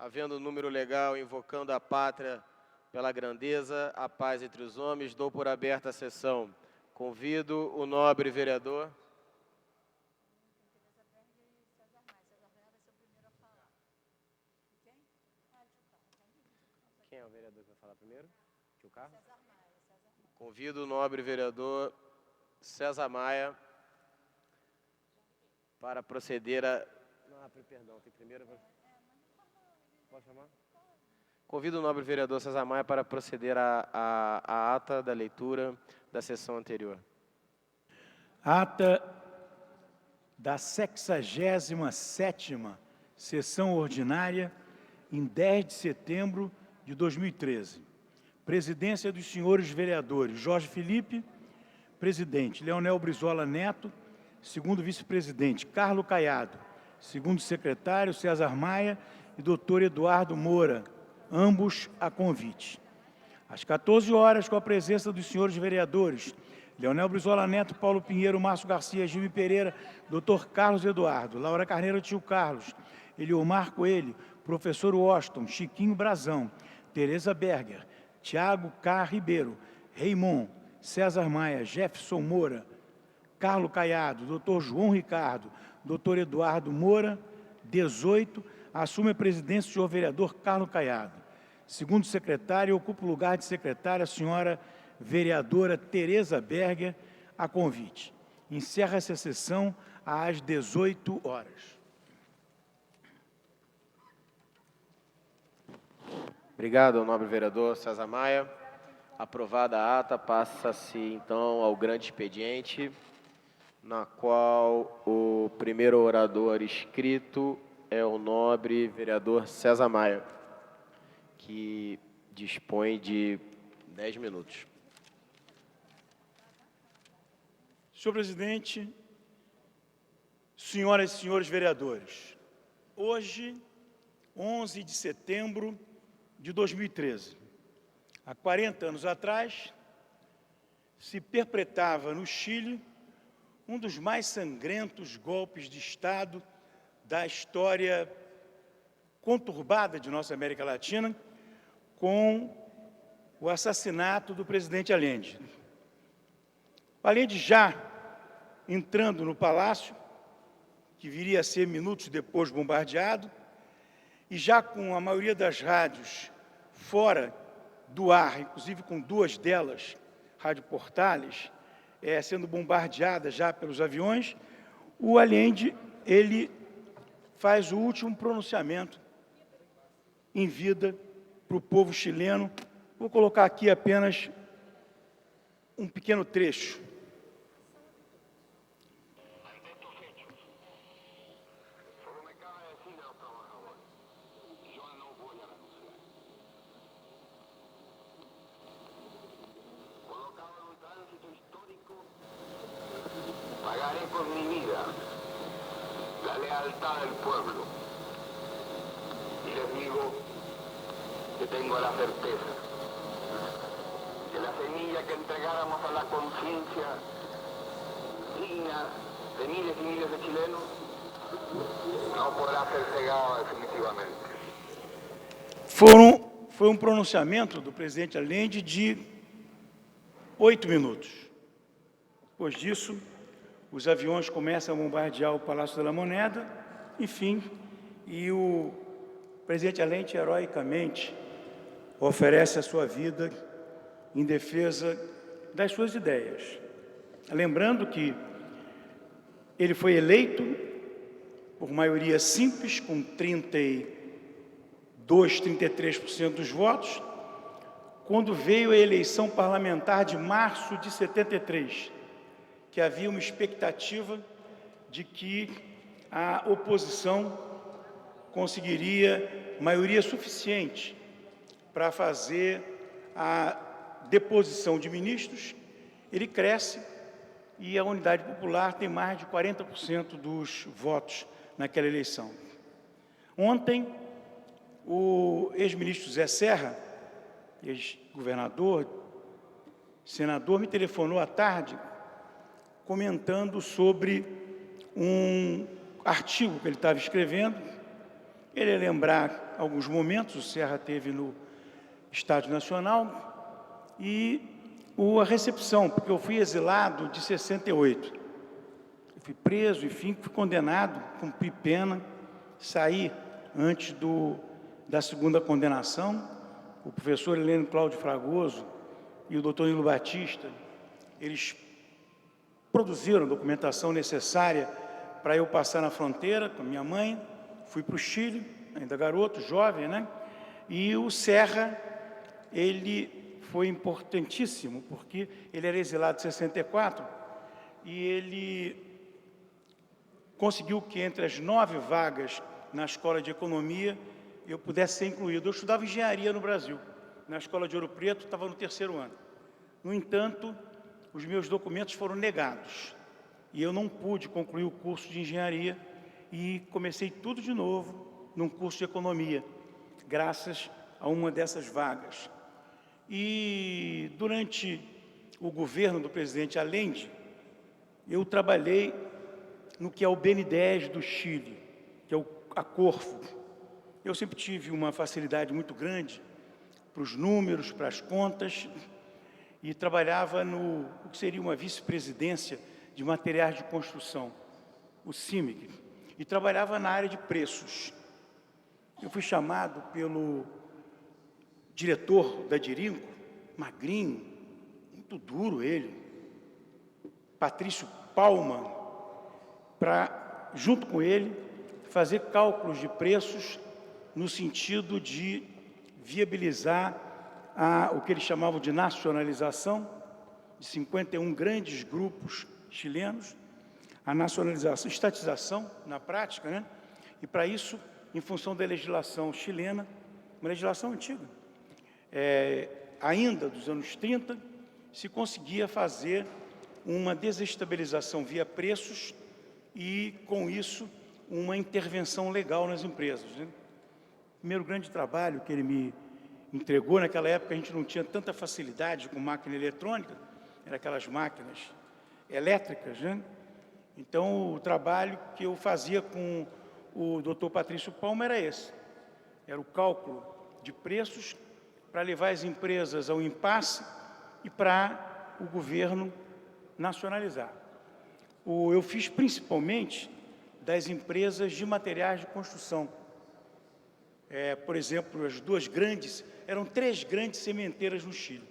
Havendo número legal, invocando a pátria pela grandeza, a paz entre os homens, dou por aberta a sessão. Convido o nobre vereador. Quem é o vereador que vai falar primeiro? Tio Carlos? Convido o nobre vereador César Maia para proceder a... Perdão, tem primeiro... Pode chamar? Convido o nobre vereador César Maia para proceder à ata da leitura da sessão anterior. Ata da 67ª sessão ordinária, em 10 de setembro de 2013. Presidência dos senhores vereadores Jorge Felipe, presidente; Leonel Brizola Neto, segundo vice-presidente; Carlos Caiado, segundo secretário; César Maia e doutor Eduardo Moura, ambos a convite. Às 14 horas, com a presença dos senhores vereadores Leonel Brizola Neto, Paulo Pinheiro, Márcio Garcia, Gilme Pereira, doutor Carlos Eduardo, Laura Carneiro, tio Carlos, Eliomar Coelho, professor Washington, Chiquinho Brazão, Tereza Berger, Tiago K. Ribeiro, Raimon, César Maia, Jefferson Moura, Carlos Caiado, doutor João Ricardo, doutor Eduardo Moura, 18, assume a presidência o senhor vereador Carlos Caiado. Segundo secretário, ocupa o lugar de secretária a senhora vereadora Tereza Berger, a convite. Encerra essa sessão às 18 horas. Obrigado ao nobre vereador César Maia. Aprovada a ata, passa-se então ao grande expediente, na qual o primeiro orador inscrito é o nobre vereador César Maia, que dispõe de 10 minutos. Senhor presidente, senhoras e senhores vereadores, hoje, 11 de setembro de 2013, há 40 anos atrás, se perpetrava no Chile um dos mais sangrentos golpes de Estado da história conturbada de nossa América Latina, com o assassinato do presidente Allende. O Allende, já entrando no palácio, que viria a ser minutos depois bombardeado, e já com a maioria das rádios fora do ar, inclusive com duas delas, Rádio Portales, sendo bombardeadas já pelos aviões, o Allende, ele faz o último pronunciamento em vida para o povo chileno. Vou colocar aqui apenas um pequeno trecho. Pagaré por mi vida la lealtad del pueblo. Y les digo que tengo la certeza que la semilla que entregáramos a la conciencia digna de miles y miles de chilenos no podrá ser cegada definitivamente. Foi um pronunciamento do presidente Allende de 8 minutos. Depois disso, os aviões começam a bombardear o Palácio da Moneda, enfim, e o presidente Allende, heroicamente, oferece a sua vida em defesa das suas ideias. Lembrando que ele foi eleito por maioria simples, com 33% dos votos, quando veio a eleição parlamentar de março de 73, que havia uma expectativa de que a oposição conseguiria maioria suficiente para fazer a deposição de ministros. Ele cresce e a Unidade Popular tem mais de 40% dos votos naquela eleição. Ontem, o ex-ministro Zé Serra, ex-governador, senador, me telefonou à tarde comentando sobre um artigo que ele estava escrevendo Ele ia lembrar alguns momentos, o Serra teve no Estádio Nacional, e a recepção, porque eu fui exilado de 68. Eu fui preso, enfim, fui condenado, cumpri pena, saí antes da segunda condenação. O professor Heleno Cláudio Fragoso e o doutor Nilo Batista, eles produziram a documentação necessária para eu passar na fronteira com a minha mãe. Fui para o Chile, ainda garoto, jovem, né? E o Serra, ele foi importantíssimo, porque ele era exilado em 64 e ele conseguiu que entre as 9 vagas na Escola de Economia eu pudesse ser incluído. Eu estudava engenharia no Brasil, na Escola de Ouro Preto, estava no 3º ano. No entanto, os meus documentos foram negados e eu não pude concluir o curso de engenharia e comecei tudo de novo num curso de economia, graças a uma dessas vagas. E durante o governo do presidente Allende, eu trabalhei no que é o BNDES do Chile, que é a Corfo. Eu sempre tive uma facilidade muito grande para os números, para as contas, e trabalhava no que seria uma vice-presidência de materiais de construção, o CIMIC, e trabalhava na área de preços. Eu fui chamado pelo diretor da Dirinco, magrinho, muito duro ele, Patrício Palma, para, junto com ele, fazer cálculos de preços no sentido de viabilizar o que eles chamavam de nacionalização de 51 grandes grupos chilenos, a nacionalização, estatização na prática, né? E para isso, em função da legislação chilena, uma legislação antiga, ainda dos anos 30, se conseguia fazer uma desestabilização via preços e, com isso, uma intervenção legal nas empresas, né? O primeiro grande trabalho que ele me entregou, naquela época a gente não tinha tanta facilidade com máquina eletrônica, eram aquelas máquinas elétricas, né? Então, o trabalho que eu fazia com o doutor Patrício Palma era esse. Era o cálculo de preços para levar as empresas ao impasse e para o governo nacionalizar. Eu fiz principalmente das empresas de materiais de construção. Por exemplo, as duas grandes, eram 3 grandes sementeiras no Chile.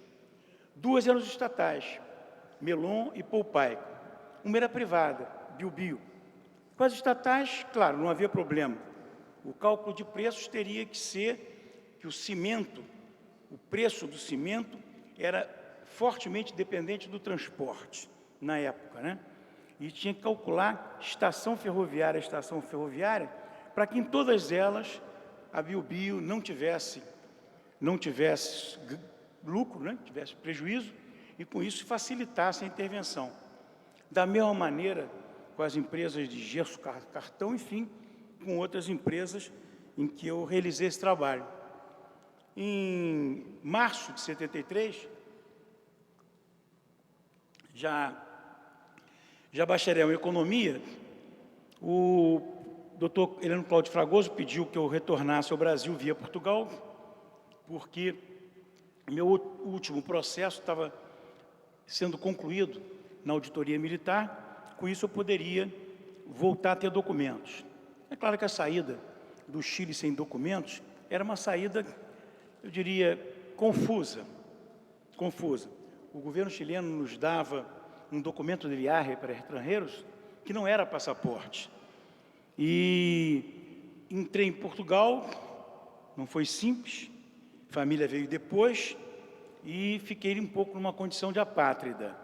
2 eram estatais, Melon e Poupaico. Uma era privada, Biobio. Com as estatais, claro, não havia problema. O cálculo de preços teria que ser que o cimento, o preço do cimento era fortemente dependente do transporte, na época, né? E tinha que calcular estação ferroviária a estação ferroviária, para que em todas elas a Biobio não tivesse lucro, né? Tivesse prejuízo, e com isso facilitasse a intervenção. Da mesma maneira, com as empresas de gesso, cartão, enfim, com outras empresas em que eu realizei esse trabalho. Em março de 73, já bacharel em economia, o doutor Heleno Cláudio Fragoso pediu que eu retornasse ao Brasil via Portugal, porque meu último processo estava sendo concluído na auditoria militar. Com isso eu poderia voltar a ter documentos. É claro que a saída do Chile sem documentos era uma saída, eu diria, confusa. O governo chileno nos dava um documento de viagem para estrangeiros que não era passaporte. E entrei em Portugal, não foi simples, família veio depois e fiquei um pouco numa condição de apátrida.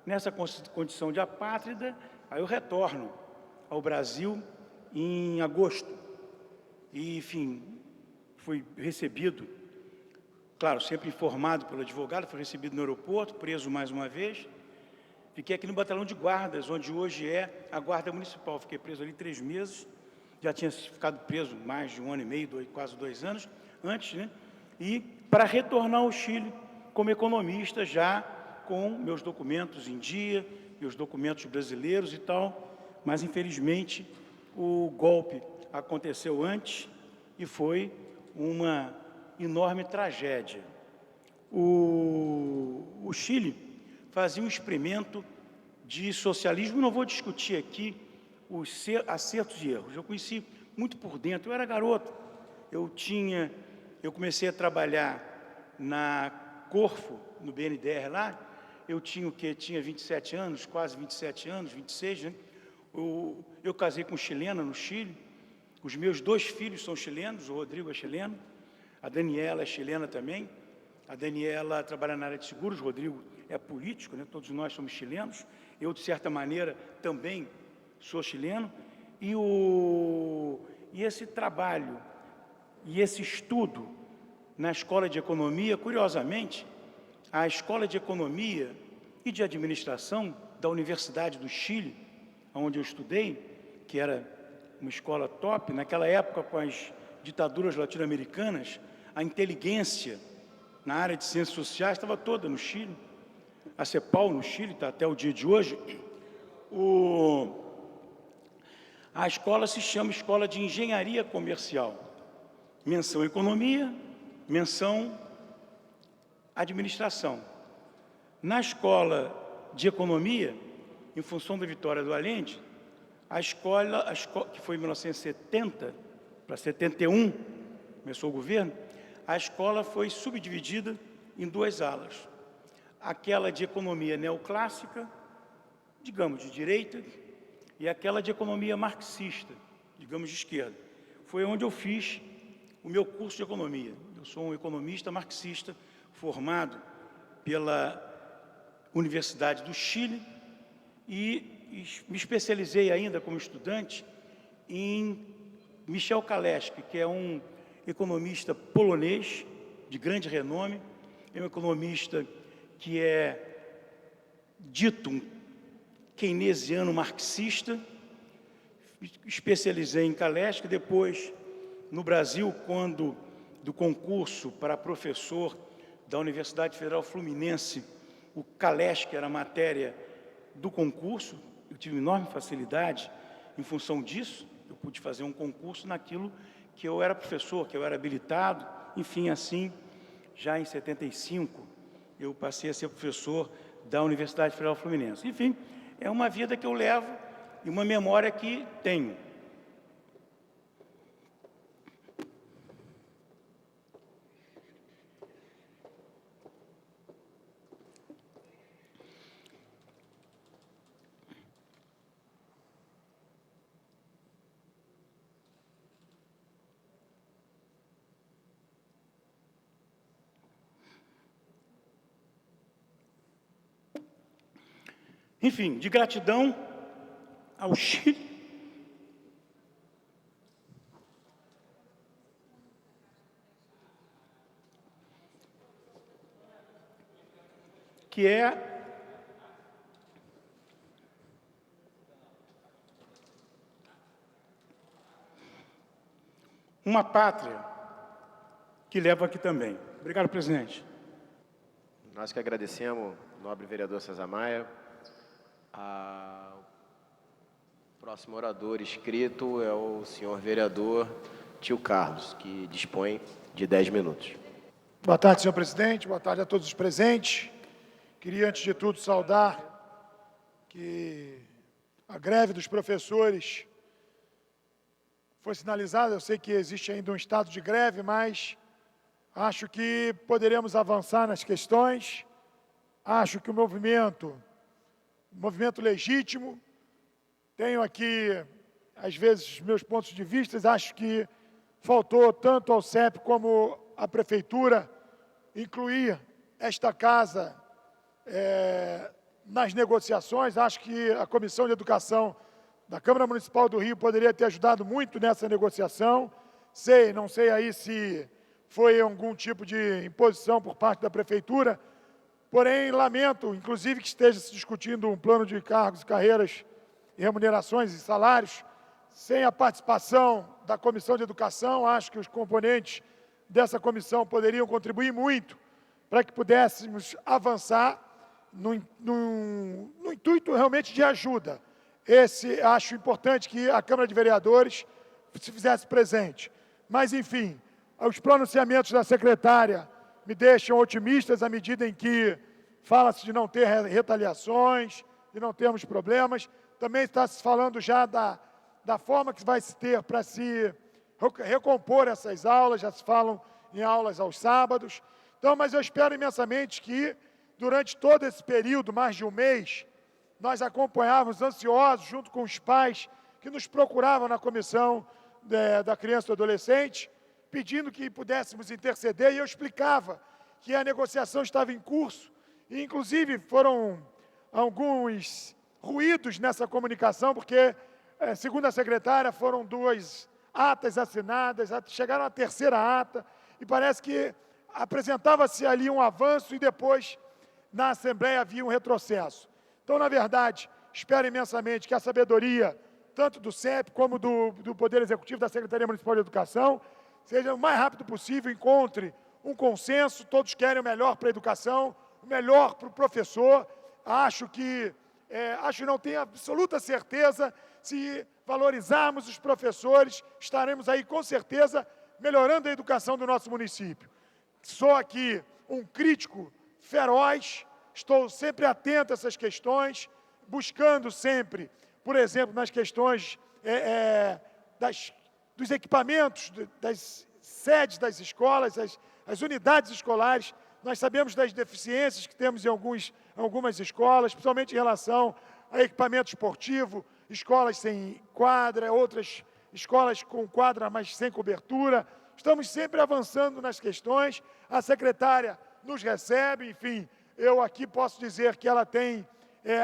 Nessa condição de apátrida, aí eu retorno ao Brasil em agosto. E, enfim, fui recebido, claro, sempre informado pelo advogado, fui recebido no aeroporto, preso mais uma vez. Fiquei aqui no batalhão de guardas, onde hoje é a Guarda Municipal. Fiquei preso ali 3 meses, já tinha ficado preso mais de 1 ano e meio, quase 2 anos antes, né? E para retornar ao Chile como economista, já com meus documentos em dia, meus documentos brasileiros e tal, mas infelizmente o golpe aconteceu antes e foi uma enorme tragédia. O Chile fazia um experimento de socialismo. Não vou discutir aqui os acertos e erros. Eu conheci muito por dentro. Eu era garoto. Eu comecei a trabalhar na Corfo, no BNDES lá. Eu tinha o quê? Tinha 27 anos, quase 27 anos, 26, né? Eu casei com chilena no Chile. Os meus 2 filhos são chilenos, o Rodrigo é chileno, a Daniela é chilena também. A Daniela trabalha na área de seguros, o Rodrigo é político, né? Todos nós somos chilenos. Eu, de certa maneira, também sou chileno. E esse trabalho e esse estudo na Escola de Economia, curiosamente, a Escola de Economia e de Administração da Universidade do Chile, onde eu estudei, que era uma escola top, naquela época, com as ditaduras latino-americanas, a inteligência na área de ciências sociais estava toda no Chile. A CEPAL no Chile está até o dia de hoje. A escola se chama Escola de Engenharia Comercial. Menção Economia, menção Administração. Na Escola de Economia, em função da vitória do Allende, a escola, que foi em 1970 para 71, começou o governo, a escola foi subdividida em 2 alas. Aquela de economia neoclássica, digamos, de direita, e aquela de economia marxista, digamos, de esquerda. Foi onde eu fiz o meu curso de economia. Eu sou um economista marxista formado pela Universidade do Chile e me especializei ainda como estudante em Michel Kaleski, que é um economista polonês de grande renome, é um economista que é dito um keynesiano marxista. Especializei em Kaleski. Depois, no Brasil, quando do concurso para professor da Universidade Federal Fluminense, o Kaleski era a matéria do concurso, eu tive enorme facilidade em função disso. Eu pude fazer um concurso naquilo que eu era professor, que eu era habilitado. Enfim, assim, já em 75, eu passei a ser professor da Universidade Federal Fluminense. Enfim, é uma vida que eu levo e uma memória que tenho. Enfim, de gratidão ao Chile, que é uma pátria que levo aqui também. Obrigado, presidente. Nós que agradecemos, nobre vereador César Maia. O próximo orador inscrito é o senhor vereador Tio Carlos, que dispõe de 10 minutos. Boa tarde, senhor presidente. Boa tarde a todos os presentes. Queria, antes de tudo, saudar que a greve dos professores foi sinalizada. Eu sei que existe ainda um estado de greve, mas acho que poderemos avançar nas questões. Acho que o movimento legítimo. Tenho aqui, às vezes, meus pontos de vista. Acho que faltou tanto ao CEP como à Prefeitura incluir esta casa nas negociações. Acho que a Comissão de Educação da Câmara Municipal do Rio poderia ter ajudado muito nessa negociação. Não sei aí se foi algum tipo de imposição por parte da Prefeitura. Porém, lamento, inclusive, que esteja se discutindo um plano de cargos e carreiras e remunerações e salários sem a participação da Comissão de Educação. Acho que os componentes dessa comissão poderiam contribuir muito para que pudéssemos avançar no intuito realmente de ajuda. Acho importante que a Câmara de Vereadores se fizesse presente. Mas, enfim, os pronunciamentos da secretária me deixam otimistas à medida em que fala-se de não ter retaliações, de não termos problemas. Também está se falando já da forma que vai se ter para se recompor essas aulas, já se falam em aulas aos sábados. Então, mas eu espero imensamente que, durante todo esse período, mais de um mês, nós acompanhávamos ansiosos, junto com os pais que nos procuravam na comissão da criança e do adolescente, pedindo que pudéssemos interceder, e eu explicava que a negociação estava em curso, e inclusive foram alguns ruídos nessa comunicação, porque, segundo a secretária, foram 2 atas assinadas, chegaram à 3ª ata, e parece que apresentava-se ali um avanço e depois, na Assembleia, havia um retrocesso. Então, na verdade, espero imensamente que a sabedoria, tanto do CEP como do Poder Executivo, da Secretaria Municipal de Educação, seja o mais rápido possível, encontre um consenso, todos querem o melhor para a educação, o melhor para o professor. Acho não tenho absoluta certeza, se valorizarmos os professores, estaremos aí com certeza melhorando a educação do nosso município. Sou aqui um crítico feroz, estou sempre atento a essas questões, buscando sempre, por exemplo, nas questões dos equipamentos, das sedes das escolas, as unidades escolares. Nós sabemos das deficiências que temos em algumas escolas, principalmente em relação a equipamento esportivo, escolas sem quadra, outras escolas com quadra, mas sem cobertura. Estamos sempre avançando nas questões, a secretária nos recebe, enfim, eu aqui posso dizer que ela tem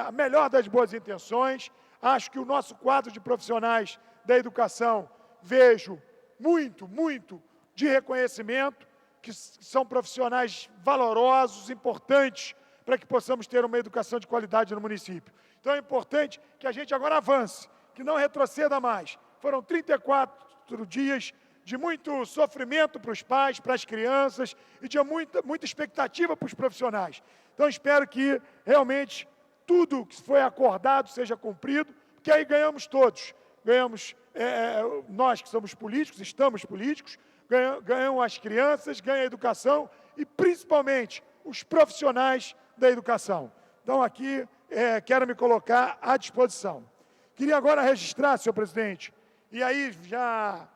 a melhor das boas intenções. Acho que o nosso quadro de profissionais da educação, vejo muito de reconhecimento, que são profissionais valorosos, importantes, para que possamos ter uma educação de qualidade no município. Então é importante que a gente agora avance, que não retroceda mais. Foram 34 dias de muito sofrimento para os pais, para as crianças, e de muita expectativa para os profissionais. Então espero que realmente tudo que foi acordado seja cumprido, porque aí ganhamos todos. Ganhamos nós que somos políticos, estamos políticos, ganham as crianças, ganha a educação e principalmente os profissionais da educação. Então aqui quero me colocar à disposição. Queria agora registrar, senhor presidente, e aí já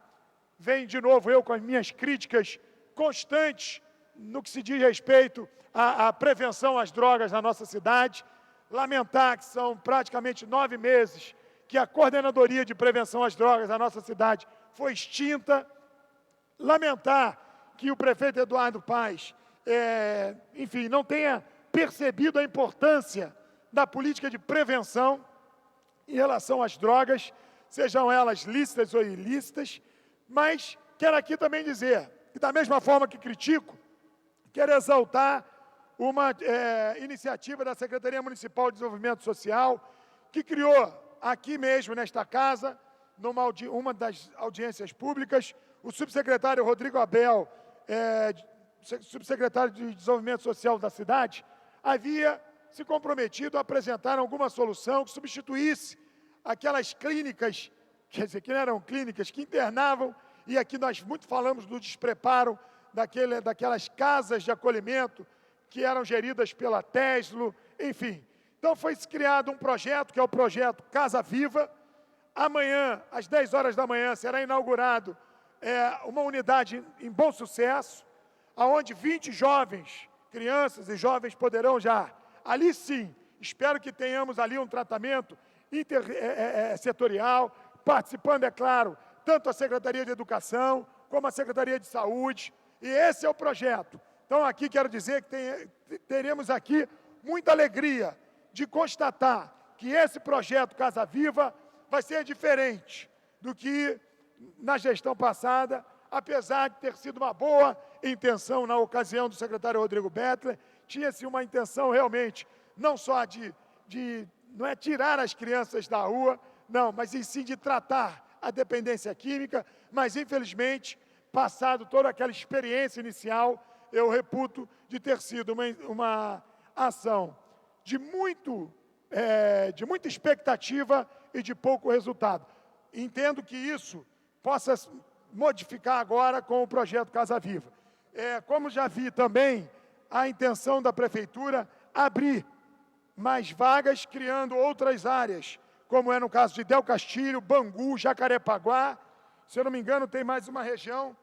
vem de novo eu com as minhas críticas constantes no que se diz respeito à prevenção às drogas na nossa cidade. Lamentar que são praticamente 9 meses que a Coordenadoria de Prevenção às Drogas da nossa cidade foi extinta. Lamentar que o prefeito Eduardo Paes, enfim, não tenha percebido a importância da política de prevenção em relação às drogas, sejam elas lícitas ou ilícitas, mas quero aqui também dizer que, da mesma forma que critico, quero exaltar uma iniciativa da Secretaria Municipal de Desenvolvimento Social, que criou aqui mesmo, nesta casa, uma das audiências públicas, o subsecretário Rodrigo Abel, subsecretário de Desenvolvimento Social da cidade, havia se comprometido a apresentar alguma solução que substituísse aquelas clínicas, quer dizer, que não eram clínicas, que internavam, e aqui nós muito falamos do despreparo daquelas casas de acolhimento que eram geridas pela Teslo, enfim. Então foi criado um projeto, que é o projeto Casa Viva. Amanhã, às 10 horas da manhã, será inaugurado uma unidade em Bom Sucesso, onde 20 jovens, crianças e jovens poderão já, ali sim, espero que tenhamos ali um tratamento setorial, participando, é claro, tanto a Secretaria de Educação, como a Secretaria de Saúde, e esse é o projeto. Então, aqui quero dizer que teremos aqui muita alegria de constatar que esse projeto Casa Viva vai ser diferente do que na gestão passada, apesar de ter sido uma boa intenção na ocasião do secretário Rodrigo Bettler, tinha-se uma intenção realmente, não só não é tirar as crianças da rua, não, mas sim de tratar a dependência química, mas infelizmente, passado toda aquela experiência inicial, eu reputo de ter sido uma ação de muita expectativa e de pouco resultado. Entendo que isso possa modificar agora com o projeto Casa Viva. Como já vi também, a intenção da Prefeitura abrir mais vagas, criando outras áreas, como é no caso de Del Castilho, Bangu, Jacarepaguá. Se eu não me engano, tem mais uma região,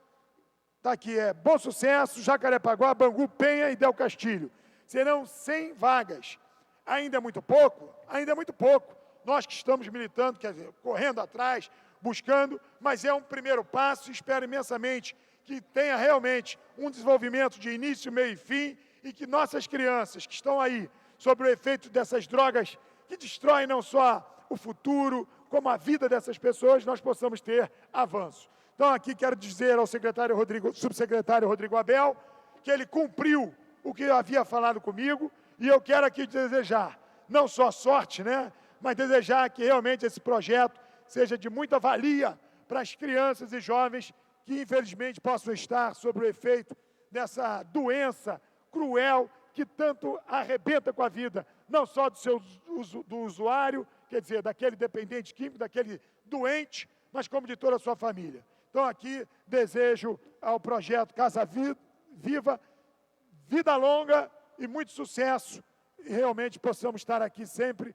está aqui, Bom Sucesso, Jacarepaguá, Bangu, Penha e Del Castilho. Serão 100 vagas. Ainda é muito pouco? Ainda é muito pouco. Nós que estamos militando, quer dizer, correndo atrás, buscando, mas é um primeiro passo e espero imensamente que tenha realmente um desenvolvimento de início, meio e fim e que nossas crianças que estão aí sob o efeito dessas drogas que destroem não só o futuro, como a vida dessas pessoas, nós possamos ter avanço. Então, aqui quero dizer ao subsecretário Rodrigo Abel que ele cumpriu o que havia falado comigo e eu quero aqui desejar, não só sorte, né, mas desejar que realmente esse projeto seja de muita valia para as crianças e jovens que, infelizmente, possam estar sob o efeito dessa doença cruel que tanto arrebenta com a vida, não só do usuário, quer dizer, daquele dependente químico, daquele doente, mas como de toda a sua família. Então, aqui, desejo ao projeto Casa Viva, vida longa e muito sucesso, e realmente possamos estar aqui sempre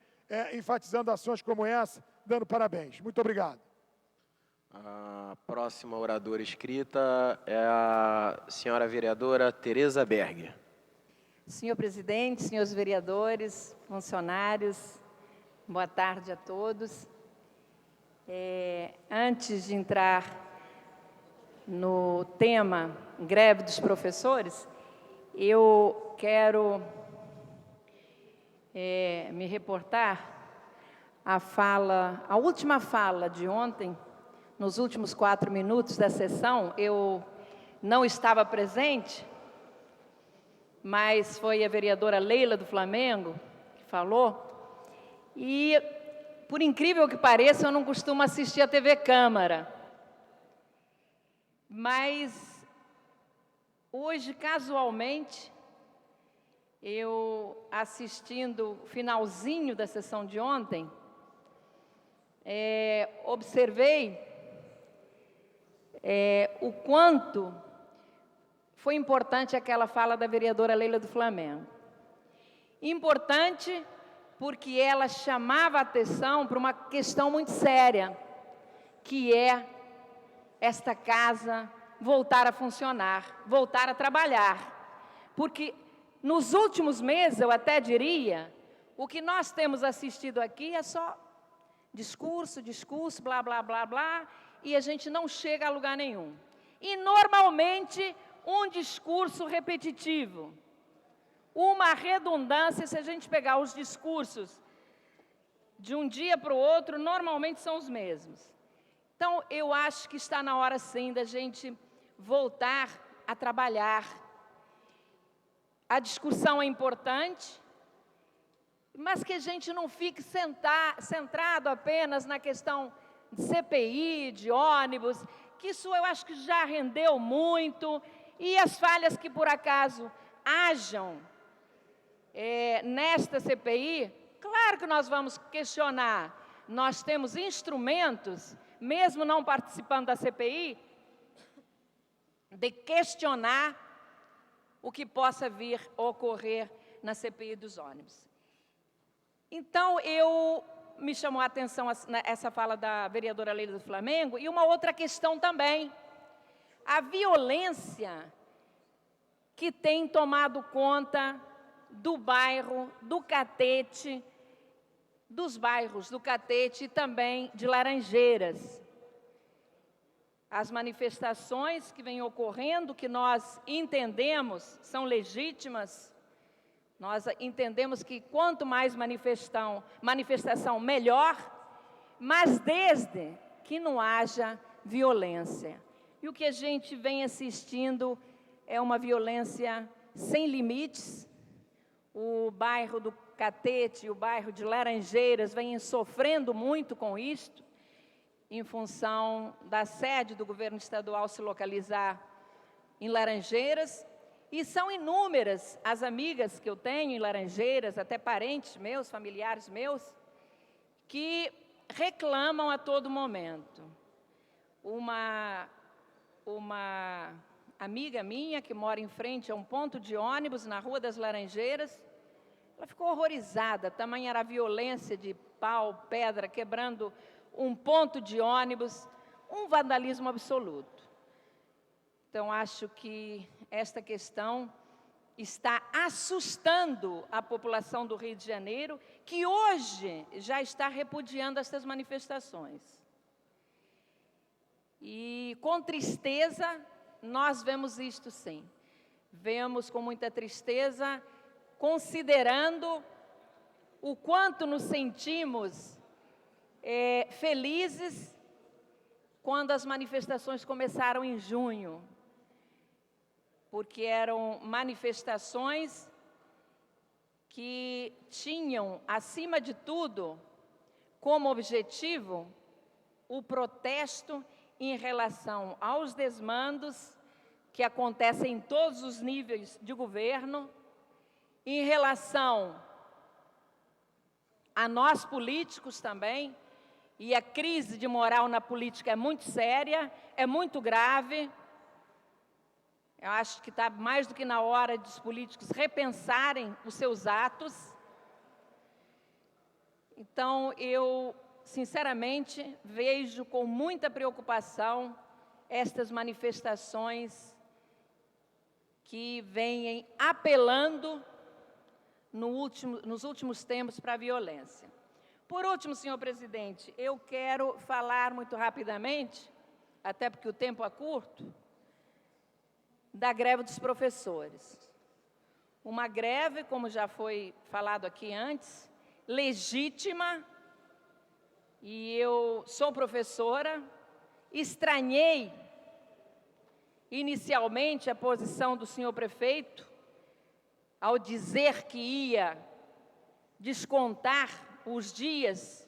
enfatizando ações como essa, dando parabéns. Muito obrigado. A próxima oradora escrita é a senhora vereadora Tereza Berger. Senhor presidente, senhores vereadores, funcionários, boa tarde a todos. Antes de entrar no tema greve dos professores, eu quero me reportar a última fala de ontem, nos últimos 4 minutos da sessão. Eu não estava presente, mas foi a vereadora Leila do Flamengo que falou, e, por incrível que pareça, eu não costumo assistir a TV Câmara, mas hoje, casualmente, eu assistindo o finalzinho da sessão de ontem, observei o quanto foi importante aquela fala da vereadora Leila do Flamengo. Importante porque ela chamava a atenção para uma questão muito séria, que é esta casa voltar a funcionar, voltar a trabalhar. Porque nos últimos meses, eu até diria, o que nós temos assistido aqui é só discurso, blá, blá, blá, blá, e a gente não chega a lugar nenhum. E, normalmente, um discurso repetitivo, uma redundância. Se a gente pegar os discursos de um dia para o outro, normalmente são os mesmos. Então, eu acho que está na hora, sim, da gente voltar a trabalhar. A discussão é importante, mas que a gente não fique centrado apenas na questão de CPI, de ônibus, que isso eu acho que já rendeu muito, e as falhas que por acaso hajam nesta CPI, claro que nós vamos questionar. Nós temos instrumentos, mesmo não participando da CPI, de questionar o que possa vir a ocorrer na CPI dos ônibus. Então, me chamou a atenção essa fala da vereadora Leila do Flamengo, e uma outra questão também, a violência que tem tomado conta do bairro do Catete, dos bairros do Catete e também de Laranjeiras. As manifestações que vêm ocorrendo, que nós entendemos são legítimas, nós entendemos que quanto mais manifestação, melhor, mas desde que não haja violência. E o que a gente vem assistindo é uma violência sem limites. O bairro do Catete e o bairro de Laranjeiras vêm sofrendo muito com isto, em função da sede do governo estadual se localizar em Laranjeiras. E são inúmeras as amigas que eu tenho em Laranjeiras, até parentes meus, familiares meus, que reclamam a todo momento. Uma uma amiga minha que mora em frente a um ponto de ônibus na Rua das Laranjeiras. Ela ficou horrorizada, tamanha era a violência de pau, pedra, quebrando um ponto de ônibus, um vandalismo absoluto. Então, acho que esta questão está assustando a população do Rio de Janeiro, que hoje já está repudiando estas manifestações. E, com tristeza, nós vemos isto sim. Vemos com muita tristeza, considerando o quanto nos sentimos felizes quando as manifestações começaram em junho, porque eram manifestações que tinham, acima de tudo, como objetivo o protesto em relação aos desmandos que acontecem em todos os níveis de governo, em relação a nós políticos também, e a crise de moral na política é muito séria, é muito grave. Eu acho que está mais do que na hora dos políticos repensarem os seus atos. Então, eu, sinceramente, vejo com muita preocupação estas manifestações que vêm apelando nos últimos tempos para a violência. Por último, senhor presidente, eu quero falar muito rapidamente, até porque o tempo é curto, da greve dos professores. Uma greve, como já foi falado aqui antes, legítima, e eu sou professora, estranhei inicialmente a posição do senhor prefeito, ao dizer que ia descontar os dias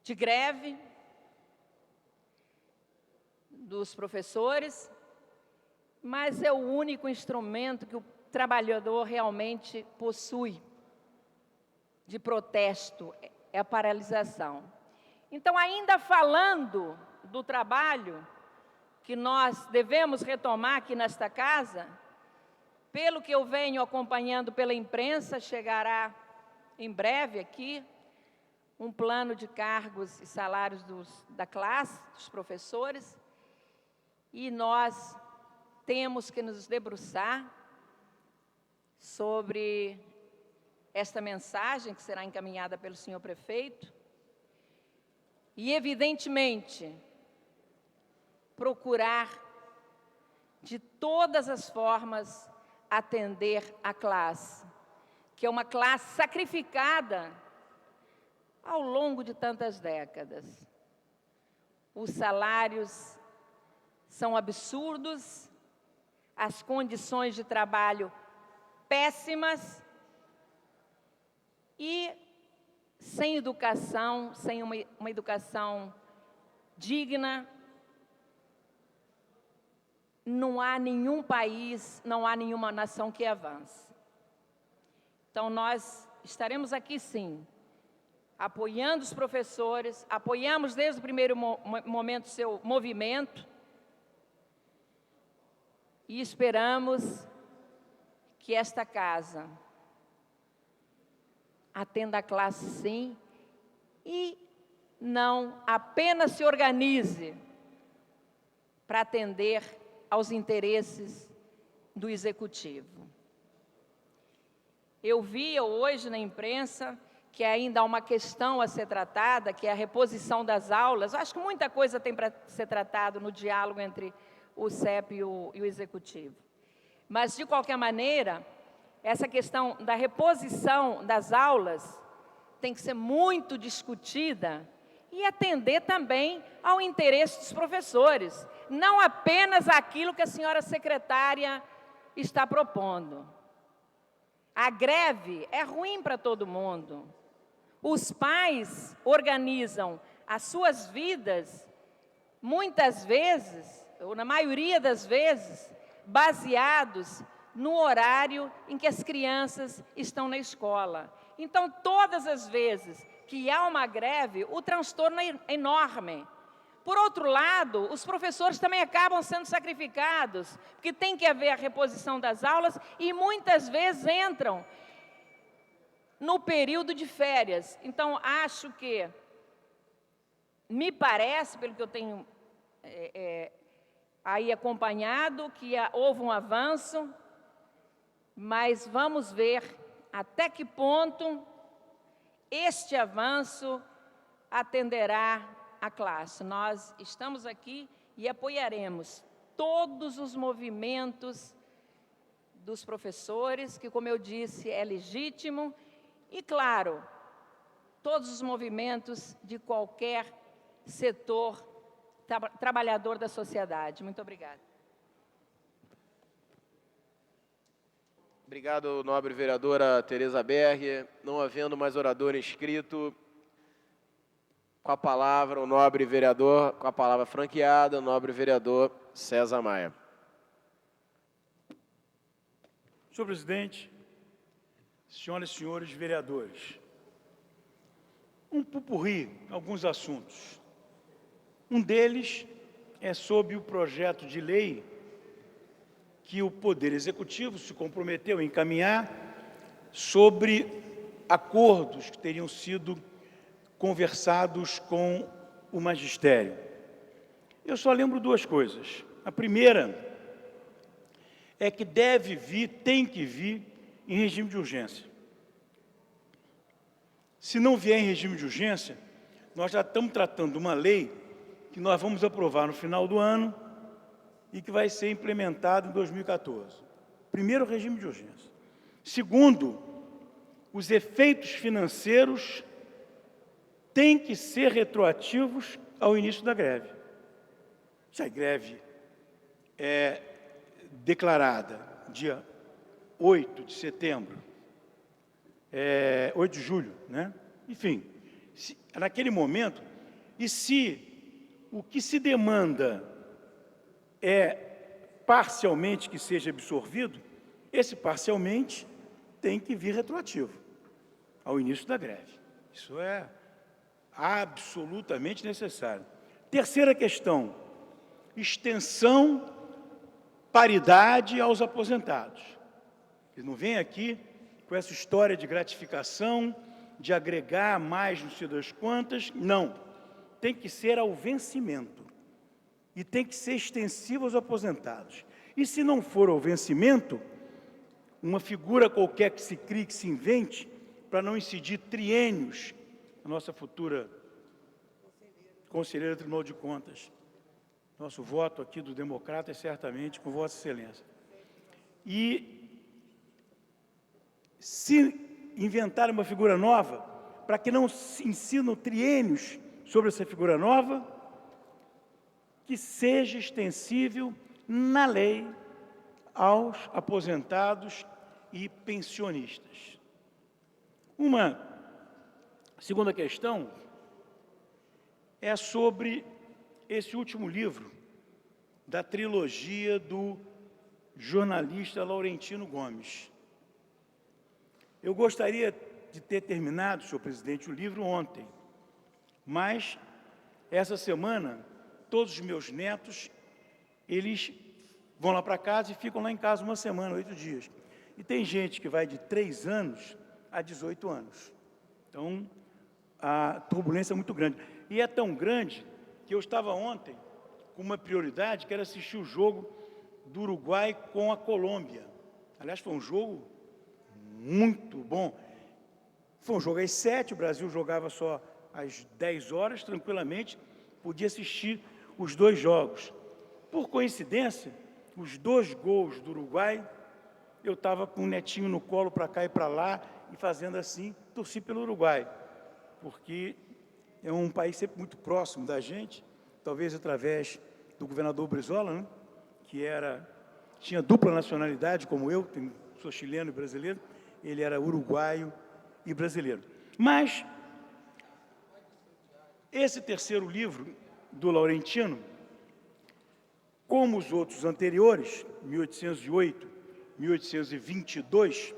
de greve dos professores, mas é o único instrumento que o trabalhador realmente possui de protesto, é a paralisação. Então, ainda falando do trabalho que nós devemos retomar aqui nesta casa, pelo que eu venho acompanhando pela imprensa, chegará em breve aqui um plano de cargos e salários da classe, dos professores, e nós temos que nos debruçar sobre esta mensagem que será encaminhada pelo senhor prefeito e, evidentemente, procurar de todas as formas atender a classe, que é uma classe sacrificada ao longo de tantas décadas. Os salários são absurdos, as condições de trabalho péssimas e sem educação, sem uma educação digna, não há nenhum país, não há nenhuma nação que avance. Então, nós estaremos aqui, sim, apoiando os professores, apoiamos desde o primeiro momento seu movimento e esperamos que esta casa atenda a classe, sim, e não apenas se organize para atender aos interesses do Executivo. Eu vi hoje na imprensa que ainda há uma questão a ser tratada, que é a reposição das aulas. Eu acho que muita coisa tem para ser tratado no diálogo entre o CEP e o Executivo. Mas, de qualquer maneira, essa questão da reposição das aulas tem que ser muito discutida e atender também ao interesse dos professores, não apenas aquilo que a senhora secretária está propondo. A greve é ruim para todo mundo. Os pais organizam as suas vidas, muitas vezes, ou na maioria das vezes, baseados no horário em que as crianças estão na escola. Então, todas as vezes que há uma greve, o transtorno é enorme, Por outro lado, os professores também acabam sendo sacrificados, porque tem que haver a reposição das aulas e muitas vezes entram no período de férias. Então, acho que, me parece, pelo que eu tenho aí acompanhado, que houve um avanço, mas vamos ver até que ponto este avanço atenderá a classe. Nós estamos aqui e apoiaremos todos os movimentos dos professores, que, como eu disse, é legítimo, e, claro, todos os movimentos de qualquer setor trabalhador da sociedade. Muito obrigada. Obrigado, nobre vereadora Tereza Berger. Não havendo mais orador inscrito, com a palavra o nobre vereador, com a palavra franqueada, o nobre vereador César Maia. Senhor presidente, senhoras e senhores vereadores, um pupurri, alguns assuntos. Um deles é sobre o projeto de lei que o Poder Executivo se comprometeu a encaminhar sobre acordos que teriam sido conversados com o magistério. Eu só lembro duas coisas. A primeira é que deve vir, tem que vir, em regime de urgência. Se não vier em regime de urgência, nós já estamos tratando uma lei que nós vamos aprovar no final do ano e que vai ser implementada em 2014. Primeiro, regime de urgência. Segundo, os efeitos financeiros têm que ser retroativos ao início da greve. Se a greve é declarada dia 8 de setembro, 8 de julho, né? Enfim, naquele momento, e se o que se demanda é parcialmente que seja absorvido, esse parcialmente tem que vir retroativo ao início da greve. Isso é absolutamente necessário. Terceira questão, extensão, paridade aos aposentados. Eles não vêm aqui com essa história de gratificação, de agregar mais não sei das quantas, não. Tem que ser ao vencimento e tem que ser extensivo aos aposentados. E se não for ao vencimento, uma figura qualquer que se crie, que se invente, para não incidir triênios, a nossa futura conselheira do Tribunal de Contas. Nosso voto aqui do Democrata é certamente com Vossa Excelência. E se inventar uma figura nova, para que não se ensinam triênios sobre essa figura nova, que seja extensível na lei aos aposentados e pensionistas. Uma segunda questão é sobre esse último livro da trilogia do jornalista Laurentino Gomes. Eu gostaria de ter terminado, senhor presidente, o livro ontem, mas essa semana todos os meus netos, eles vão lá para casa e ficam lá em casa uma semana, 8 dias. E tem gente que vai de 3 anos a 18 anos. Então, a turbulência é muito grande. E é tão grande que eu estava ontem com uma prioridade, que era assistir o jogo do Uruguai com a Colômbia. Aliás, foi um jogo muito bom. Foi um jogo às 7, o Brasil jogava só às 10 horas, tranquilamente, podia assistir os 2 jogos. Por coincidência, os 2 gols do Uruguai, eu estava com o netinho no colo para cá e para lá, e fazendo assim, torci pelo Uruguai, porque é um país sempre muito próximo da gente, talvez através do governador Brizola, né, que tinha dupla nacionalidade, como eu, sou chileno e brasileiro, ele era uruguaio e brasileiro. Mas esse terceiro livro do Laurentino, como os outros anteriores, 1808, 1822,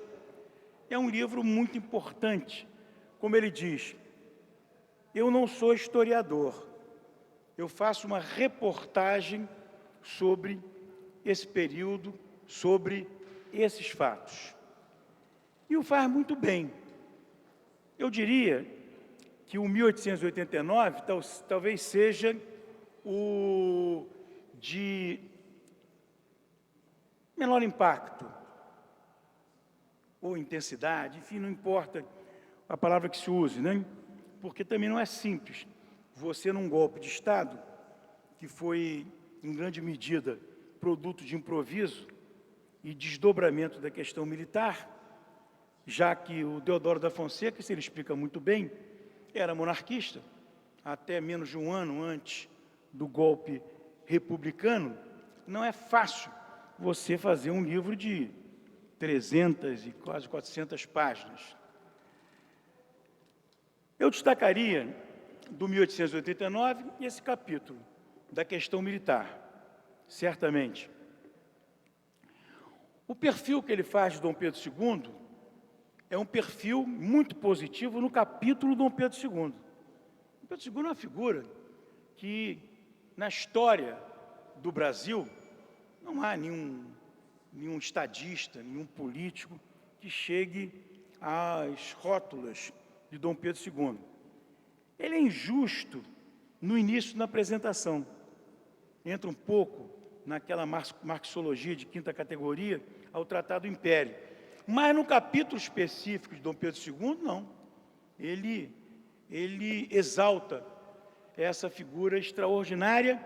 é um livro muito importante. Como ele diz, eu não sou historiador, eu faço uma reportagem sobre esse período, sobre esses fatos. E o faz muito bem. Eu diria que o 1889 talvez seja o de menor impacto, ou intensidade, enfim, não importa a palavra que se use, né? Porque também não é simples. Você, num golpe de Estado, que foi, em grande medida, produto de improviso e desdobramento da questão militar, já que o Deodoro da Fonseca, se ele explica muito bem, era monarquista, até menos de um ano antes do golpe republicano, não é fácil você fazer um livro de 300 e quase 400 páginas. Eu destacaria, do 1889, esse capítulo da questão militar, certamente. O perfil que ele faz de Dom Pedro II é um perfil muito positivo no capítulo Dom Pedro II. Dom Pedro II é uma figura que, na história do Brasil, não há nenhum estadista, nenhum político que chegue às rótulas de Dom Pedro II. Ele é injusto no início, na apresentação. Entra um pouco naquela marxologia de quinta categoria ao Tratado do Império. Mas no capítulo específico de Dom Pedro II, não. Ele exalta essa figura extraordinária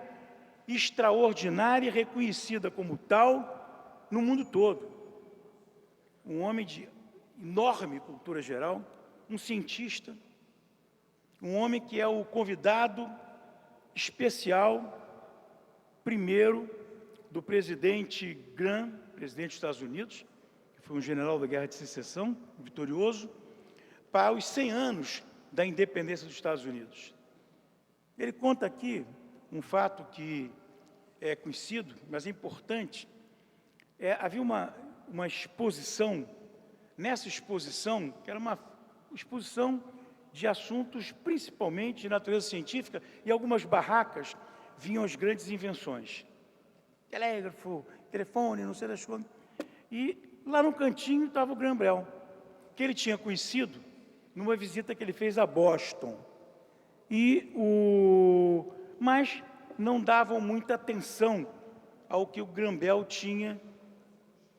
e reconhecida como tal no mundo todo. Um homem de enorme cultura geral, um cientista, um homem que é o convidado especial, primeiro, do presidente Grant, presidente dos Estados Unidos, que foi um general da Guerra de Secessão, vitorioso, para os 100 anos da independência dos Estados Unidos. Ele conta aqui um fato que é conhecido, mas é importante. Havia uma exposição, nessa exposição, que era uma exposição de assuntos principalmente de natureza científica, e algumas barracas vinham as grandes invenções. Telégrafo, telefone, não sei das coisas. E lá no cantinho estava o Graham-Bell, que ele tinha conhecido numa visita que ele fez a Boston. Mas não davam muita atenção ao que o Graham-Bell tinha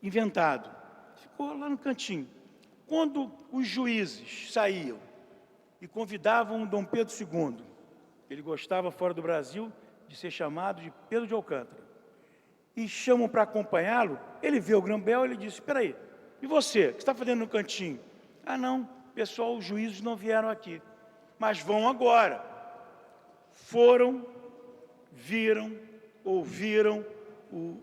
inventado. Ficou lá no cantinho. Quando os juízes saíam e convidavam Dom Pedro II, ele gostava, fora do Brasil, de ser chamado de Pedro de Alcântara, e chamam para acompanhá-lo, ele vê o Graham-Bell e ele disse: espera aí, e você, o que está fazendo no cantinho? Ah, não, pessoal, os juízes não vieram aqui, mas vão agora. Foram, viram, ouviram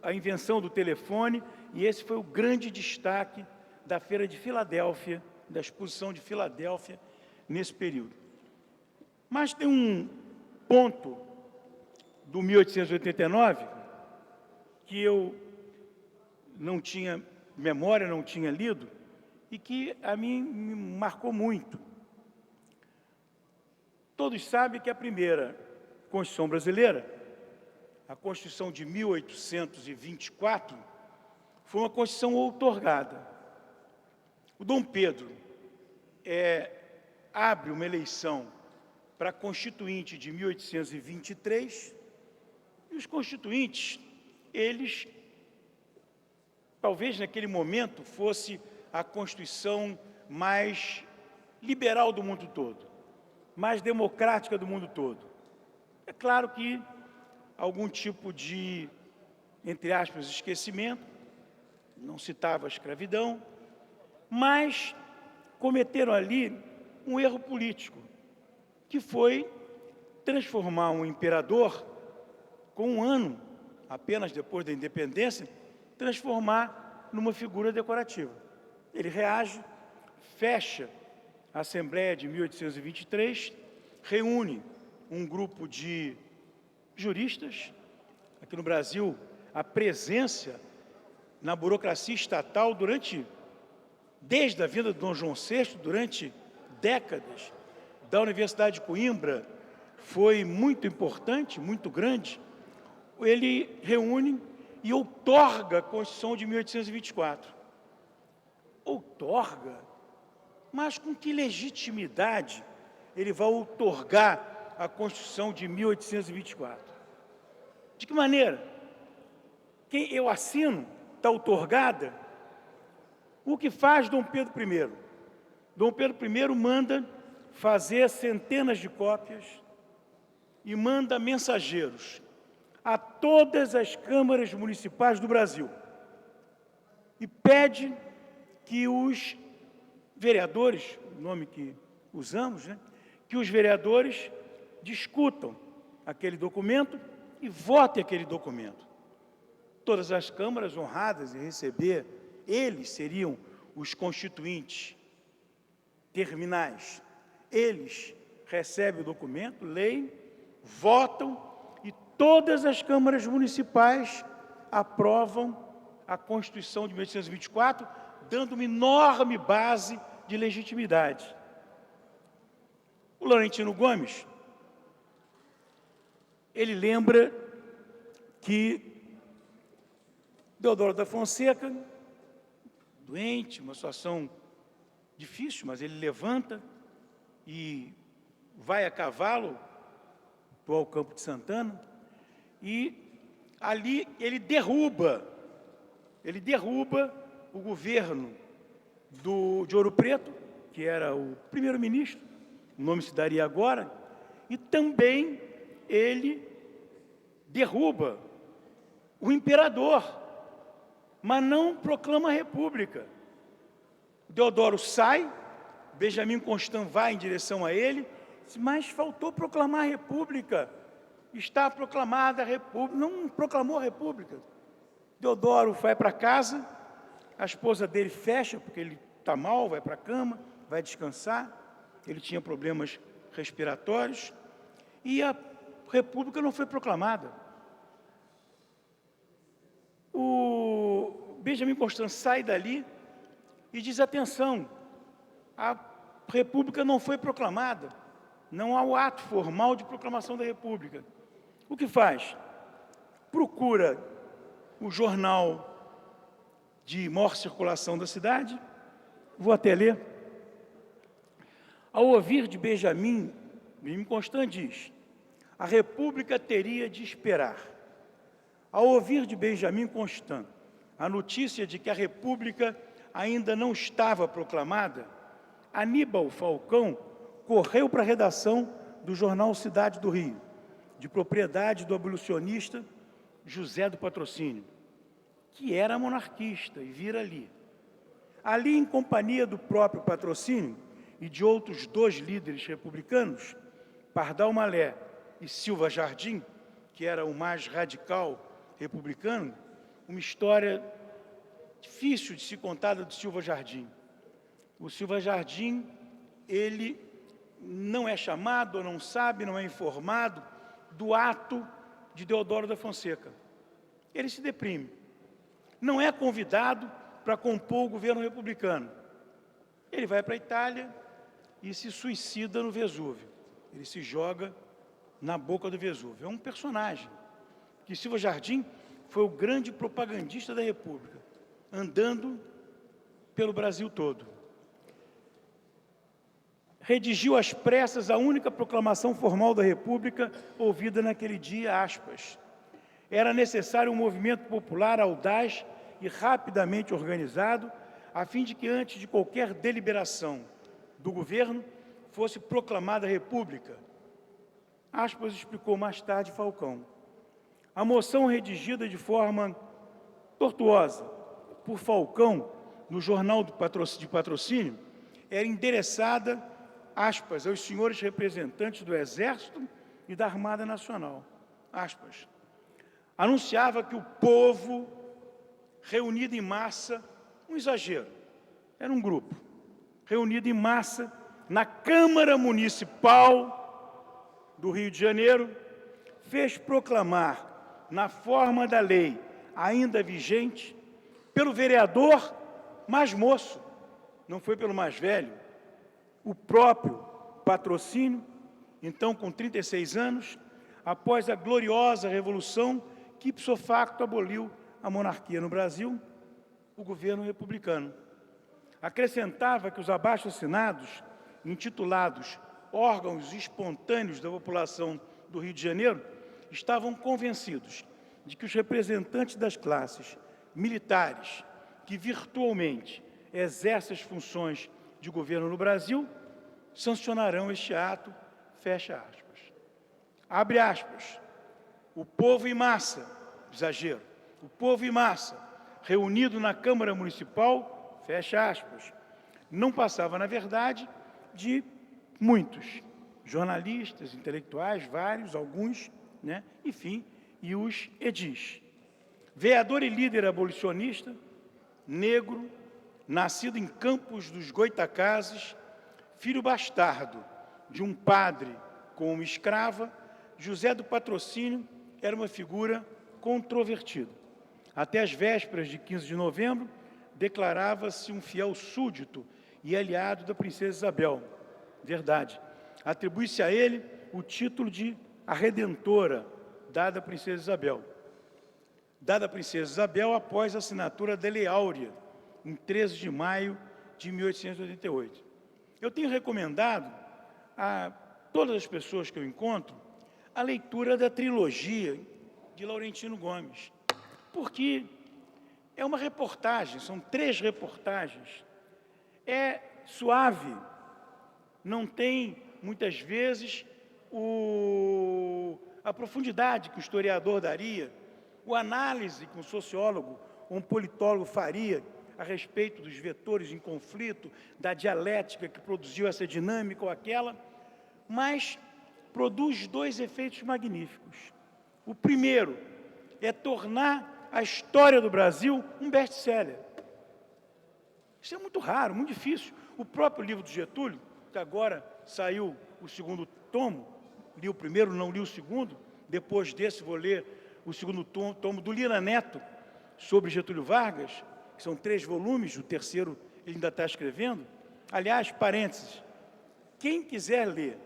a invenção do telefone, e esse foi o grande destaque da Feira de Filadélfia, da exposição de Filadélfia, nesse período. Mas tem um ponto do 1889 que eu não tinha memória, não tinha lido, e que a mim me marcou muito. Todos sabem que a primeira Constituição brasileira, a Constituição de 1824, foi uma Constituição outorgada. O Dom Pedro abre uma eleição para Constituinte de 1823, e os Constituintes, eles, talvez naquele momento, fosse a Constituição mais liberal do mundo todo, mais democrática do mundo todo. É claro que algum tipo de, entre aspas, esquecimento, não citava a escravidão, mas cometeram ali um erro político, que foi transformar um imperador, com um ano apenas depois da independência, transformar numa figura decorativa. Ele reage, fecha a Assembleia de 1823, reúne um grupo de juristas. Aqui no Brasil, a presença na burocracia estatal desde a vinda de Dom João VI, durante décadas, da Universidade de Coimbra foi muito importante, muito grande, ele reúne e outorga a Constituição de 1824. Outorga? Mas com que legitimidade ele vai outorgar a Constituição de 1824? De que maneira? Quem eu assino, está outorgada? O que faz Dom Pedro I? Dom Pedro I manda fazer centenas de cópias e manda mensageiros a todas as câmaras municipais do Brasil e pede que os vereadores, o nome que usamos, né, que os vereadores discutam aquele documento e votem aquele documento. Todas as câmaras honradas em receber, eles seriam os constituintes terminais. Eles recebem o documento, leem, votam e todas as câmaras municipais aprovam a Constituição de 1824, dando uma enorme base de legitimidade. O Laurentino Gomes, ele lembra que Deodoro da Fonseca, doente, uma situação difícil, mas ele levanta e vai a cavalo para o Campo de Santana, e ali ele derruba o governo de Ouro Preto, que era o primeiro-ministro, o nome se daria agora, e também ele derruba o imperador, mas não proclama a república. Deodoro sai, Benjamin Constant vai em direção a ele, mas faltou proclamar a república. Está proclamada a república, não proclamou a república. Deodoro vai para casa, a esposa dele fecha, porque ele está mal, vai para a cama, vai descansar, ele tinha problemas respiratórios, e a república não foi proclamada. O Benjamin Constant sai dali e diz, atenção, a república não foi proclamada, não há o ato formal de proclamação da república. O que faz? Procura o jornal de maior circulação da cidade, vou até ler. Ao ouvir de Benjamin Constant diz, a república teria de esperar. Ao ouvir de Benjamin Constant a notícia de que a república ainda não estava proclamada, Aníbal Falcão correu para a redação do jornal Cidade do Rio, de propriedade do abolicionista José do Patrocínio, que era monarquista e vira ali. Ali, em companhia do próprio Patrocínio e de outros 2 líderes republicanos, Pardal Malé e Silva Jardim, que era o mais radical republicano, uma história difícil de se contar do Silva Jardim. O Silva Jardim, ele não é chamado, não sabe, não é informado do ato de Deodoro da Fonseca. Ele se deprime. Não é convidado para compor o governo republicano. Ele vai para a Itália e se suicida no Vesúvio. Ele se joga na boca do Vesúvio. É um personagem que Silva Jardim foi o grande propagandista da República, andando pelo Brasil todo. Redigiu às pressas a única proclamação formal da República ouvida naquele dia, aspas. Era necessário um movimento popular audaz e rapidamente organizado, a fim de que, antes de qualquer deliberação do governo, fosse proclamada a República. Aspas explicou mais tarde Falcão. A moção redigida de forma tortuosa por Falcão no jornal de Patrocínio era endereçada, aspas, aos senhores representantes do Exército e da Armada Nacional, aspas. Anunciava que o povo, reunido em massa, um exagero, era um grupo, reunido em massa na Câmara Municipal do Rio de Janeiro, fez proclamar, na forma da lei ainda vigente, pelo vereador mais moço, não foi pelo mais velho, o próprio Patrocínio, então com 36 anos, após a gloriosa Revolução que, ipso facto, aboliu a monarquia no Brasil, o governo republicano. Acrescentava que os abaixo-assinados, intitulados órgãos espontâneos da população do Rio de Janeiro, estavam convencidos de que os representantes das classes militares que virtualmente exercem as funções de governo no Brasil sancionarão este ato, fecha aspas. Abre aspas. O povo em massa, exagero, o povo em massa, reunido na Câmara Municipal, fecha aspas, não passava, na verdade, de muitos jornalistas, intelectuais, vários, alguns, né? Enfim, e os edis. Vereador e líder abolicionista, negro, nascido em Campos dos Goitacazes, filho bastardo de um padre com uma escrava, José do Patrocínio era uma figura controvertida. Até as vésperas de 15 de novembro, declarava-se um fiel súdito e aliado da princesa Isabel. Verdade. Atribui-se a ele o título de a Redentora, dada à princesa Isabel. Dada à princesa Isabel após a assinatura da Lei Áurea, em 13 de maio de 1888. Eu tenho recomendado a todas as pessoas que eu encontro a leitura da trilogia de Laurentino Gomes, porque é uma reportagem, são 3 reportagens, é suave, não tem, muitas vezes, a profundidade que o historiador daria, a análise que um sociólogo ou um politólogo faria a respeito dos vetores em conflito, da dialética que produziu essa dinâmica ou aquela, mas produz 2 efeitos magníficos. O primeiro é tornar a história do Brasil um best-seller. Isso é muito raro, muito difícil. O próprio livro do Getúlio, que agora saiu o 2º tomo, li o primeiro, não li o 2º, depois desse vou ler o 2º tomo do Lira Neto, sobre Getúlio Vargas, que são 3 volumes, o 3º ele ainda está escrevendo. Aliás, parênteses, quem quiser ler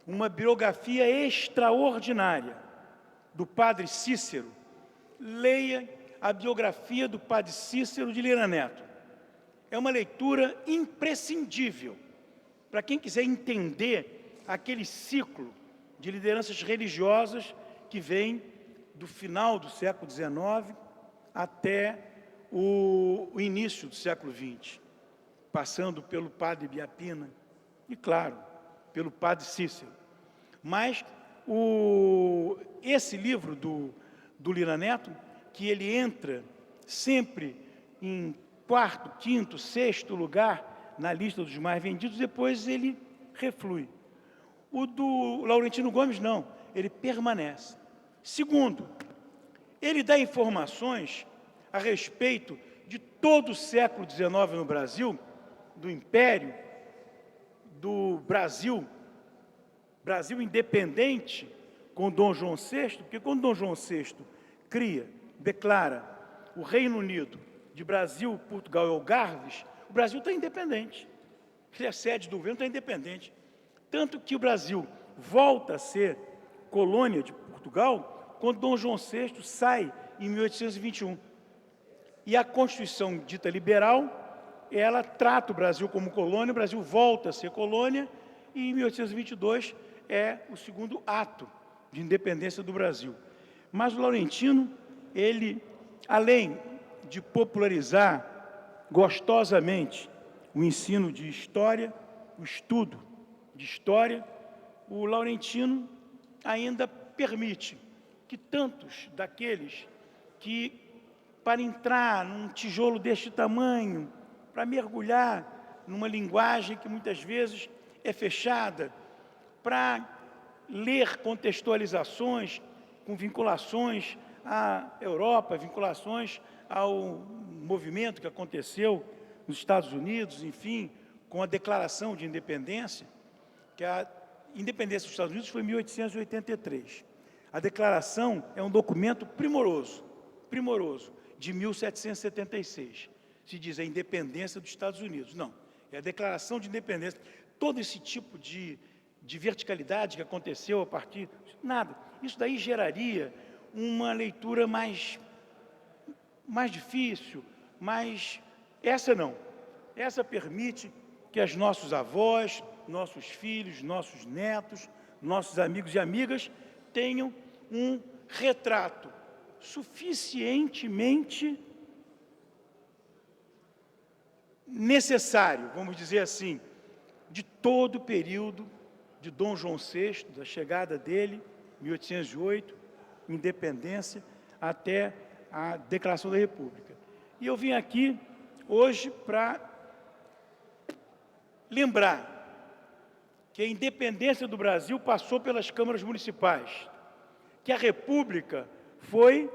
uma biografia extraordinária do padre Cícero, leia a biografia do padre Cícero de Lira Neto. É uma leitura imprescindível para quem quiser entender aquele ciclo de lideranças religiosas que vem do final do século XIX até o início do século XX, passando pelo padre Biapina e, claro, pelo padre Cícero. Mas esse livro do Lira Neto, que ele entra sempre em 4º, 5º, 6º lugar na lista dos mais vendidos, depois ele reflui. O do Laurentino Gomes, não, ele permanece. Segundo, ele dá informações a respeito de todo o século XIX no Brasil, do Império, do Brasil independente com Dom João VI, porque quando Dom João VI declara o Reino Unido de Brasil, Portugal e Algarves, o Brasil está independente. A sede do governo está independente. Tanto que o Brasil volta a ser colônia de Portugal quando Dom João VI sai em 1821. E a Constituição dita liberal, ela trata o Brasil como colônia, o Brasil volta a ser colônia, e em 1822 é o 2º ato de independência do Brasil. Mas o Laurentino, ele, além de popularizar gostosamente o ensino de história, o estudo de história, o Laurentino ainda permite que tantos daqueles que, para entrar num tijolo deste tamanho, para mergulhar numa linguagem que muitas vezes é fechada, para ler contextualizações com vinculações à Europa, vinculações ao movimento que aconteceu nos Estados Unidos, enfim, com a declaração de independência, que a independência dos Estados Unidos foi em 1883. A declaração é um documento primoroso, de 1776. Se diz a independência dos Estados Unidos. Não, é a declaração de independência. Todo esse tipo de de verticalidade que aconteceu a partir... Nada. Isso daí geraria uma leitura mais difícil, mas essa não. Essa permite que os nossos avós, nossos filhos, nossos netos, nossos amigos e amigas tenham um retrato suficientemente necessário, vamos dizer assim, de todo o período de Dom João VI, da chegada dele, 1808, independência, até a Declaração da República. E eu vim aqui hoje para lembrar que a independência do Brasil passou pelas câmaras municipais, que a República foi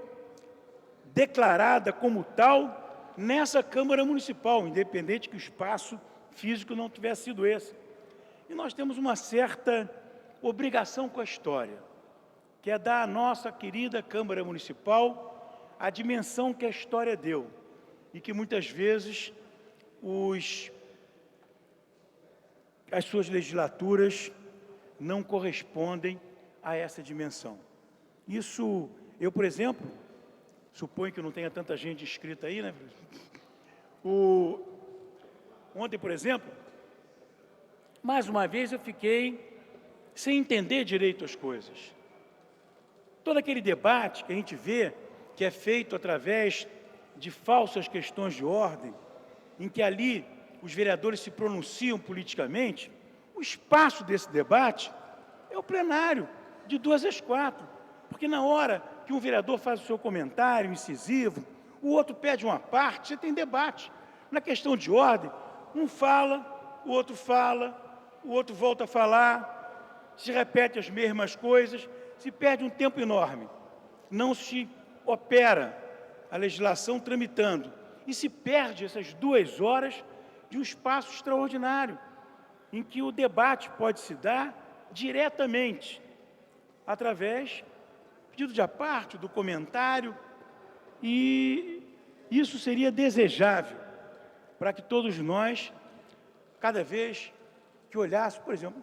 declarada como tal nessa Câmara Municipal, independente que o espaço físico não tivesse sido esse. E nós temos uma certa obrigação com a história, que é dar à nossa querida Câmara Municipal a dimensão que a história deu, e que muitas vezes as suas legislaturas não correspondem a essa dimensão. Isso, eu, por exemplo, suponho que não tenha tanta gente inscrita aí, né? Ontem, por exemplo, mais uma vez eu fiquei sem entender direito as coisas. Todo aquele debate que a gente vê, que é feito através de falsas questões de ordem, em que ali os vereadores se pronunciam politicamente, o espaço desse debate é o plenário, de 2 às 4, porque na hora que um vereador faz o seu comentário incisivo, o outro pede uma parte, você tem debate. Na questão de ordem, um fala, o outro volta a falar, se repete as mesmas coisas, se perde um tempo enorme. Não se opera a legislação tramitando e se perde essas 2 horas de um espaço extraordinário, em que o debate pode se dar diretamente, através do pedido de aparte, do comentário, e isso seria desejável para que todos nós, cada vez que olhássemos, por exemplo,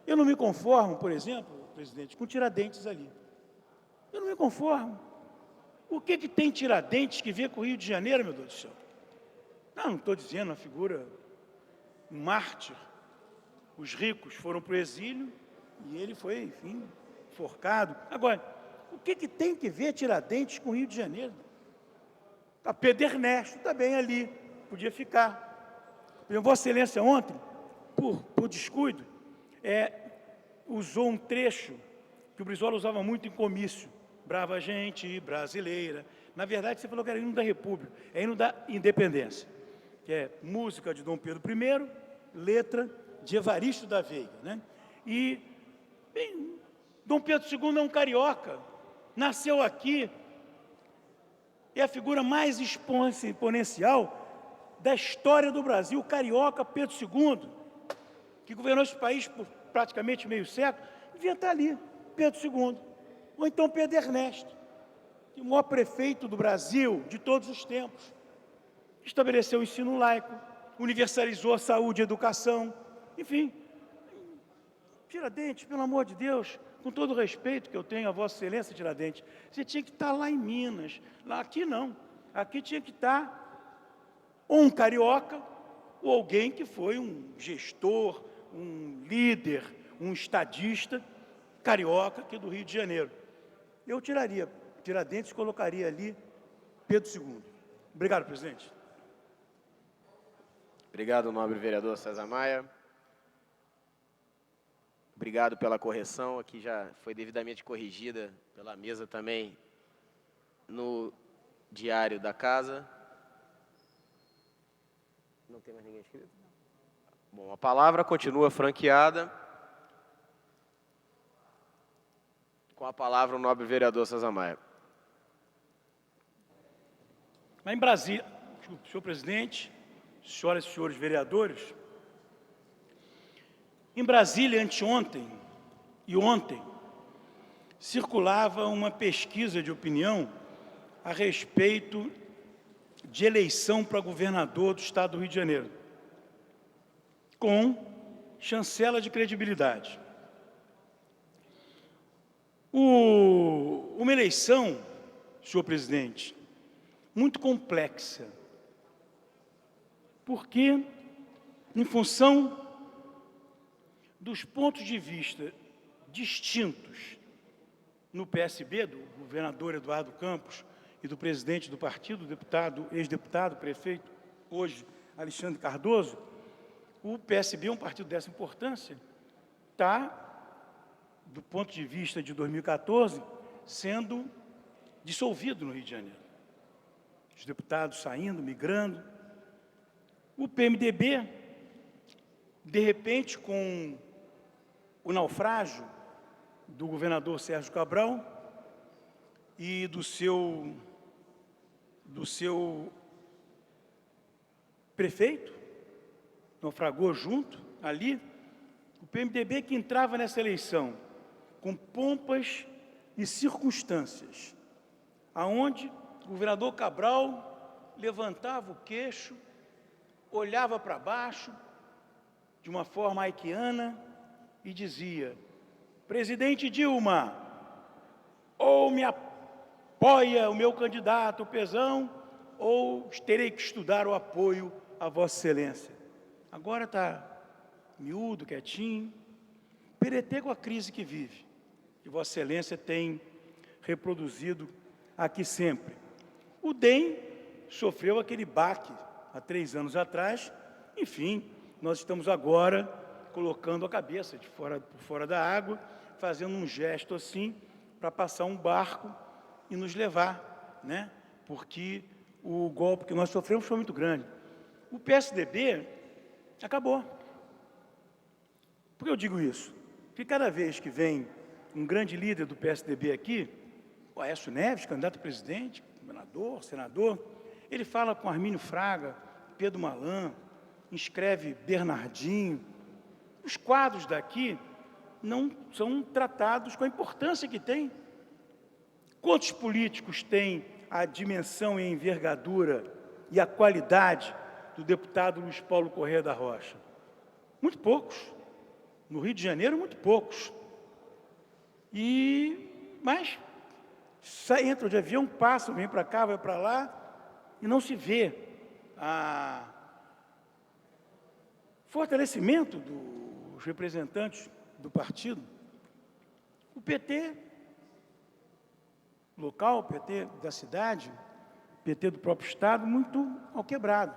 eu não me conformo, por exemplo, presidente, com Tiradentes ali. Eu não me conformo. O que tem Tiradentes que vê com o Rio de Janeiro, meu Deus do céu? Não estou dizendo uma figura, um mártir. Os ricos foram para o exílio e ele foi, enfim, enforcado. Agora, o que tem que ver Tiradentes com o Rio de Janeiro? A Pedro Ernesto também ali, podia ficar. Vossa Excelência ontem, por descuido, usou um trecho que o Brizola usava muito em comício. Brava gente brasileira. Na verdade, você falou que era hino da República, é hino da Independência, que é música de Dom Pedro I, letra de Evaristo da Veiga, né? E, bem, Dom Pedro II é um carioca, nasceu aqui, é a figura mais exponencial da história do Brasil, o carioca Pedro II, que governou esse país por praticamente meio século, devia estar ali, Pedro II, ou então Pedro Ernesto, o maior prefeito do Brasil de todos os tempos, estabeleceu o ensino laico, universalizou a saúde e a educação, enfim, Tiradentes, pelo amor de Deus, com todo o respeito que eu tenho a Vossa Excelência Tiradentes, você tinha que estar lá em Minas, lá aqui não, aqui tinha que estar ou um carioca, ou alguém que foi um gestor, um líder, um estadista carioca aqui do Rio de Janeiro. Eu tiraria Tiradentes e colocaria ali Pedro II. Obrigado, presidente. Obrigado, nobre vereador César Maia. Obrigado pela correção, aqui já foi devidamente corrigida pela mesa também no diário da casa. Não tem mais ninguém inscrito? Bom, a palavra continua franqueada. Com a palavra o nobre vereador César Maia. Lá em Brasília, senhor presidente, senhoras e senhores vereadores, em Brasília, anteontem e ontem, circulava uma pesquisa de opinião a respeito de eleição para governador do Estado do Rio de Janeiro, com chancela de credibilidade. Uma eleição, senhor presidente, muito complexa, porque, em função dos pontos de vista distintos no PSB, do governador Eduardo Campos e do presidente do partido, ex-deputado, prefeito, hoje Alexandre Cardoso, o PSB, um partido dessa importância, está, do ponto de vista de 2014, sendo dissolvido no Rio de Janeiro. Os deputados saindo, migrando. O PMDB, de repente, com o naufrágio do governador Sérgio Cabral e do seu prefeito, naufragou junto, ali, o PMDB que entrava nessa eleição com pompas e circunstâncias, aonde o governador Cabral levantava o queixo, olhava para baixo, de uma forma haitiana, e dizia: presidente Dilma, ou me apoia o meu candidato, o Pezão, ou terei que estudar o apoio a Vossa Excelência. Agora está miúdo, quietinho, PDT com a crise que vive, que Vossa Excelência tem reproduzido aqui sempre. O DEM sofreu aquele baque há 3 anos atrás, enfim, nós estamos agora colocando a cabeça por fora da água, fazendo um gesto assim, para passar um barco e nos levar, né? Porque o golpe que nós sofremos foi muito grande. O PSDB acabou. Por que eu digo isso? Porque cada vez que vem um grande líder do PSDB aqui, o Aécio Neves, candidato a presidente, governador, senador, ele fala com Armínio Fraga, Pedro Malan, inscreve Bernardinho. Os quadros daqui não são tratados com a importância que tem. Quantos políticos têm a dimensão e a envergadura e a qualidade do deputado Luiz Paulo Corrêa da Rocha? Muito poucos. No Rio de Janeiro, muito poucos. Mas entram de avião, passam, vem para cá, vai para lá, e não se vê fortalecimento dos representantes do partido. O PT local, o PT da cidade, o PT do próprio Estado, muito ao quebrado.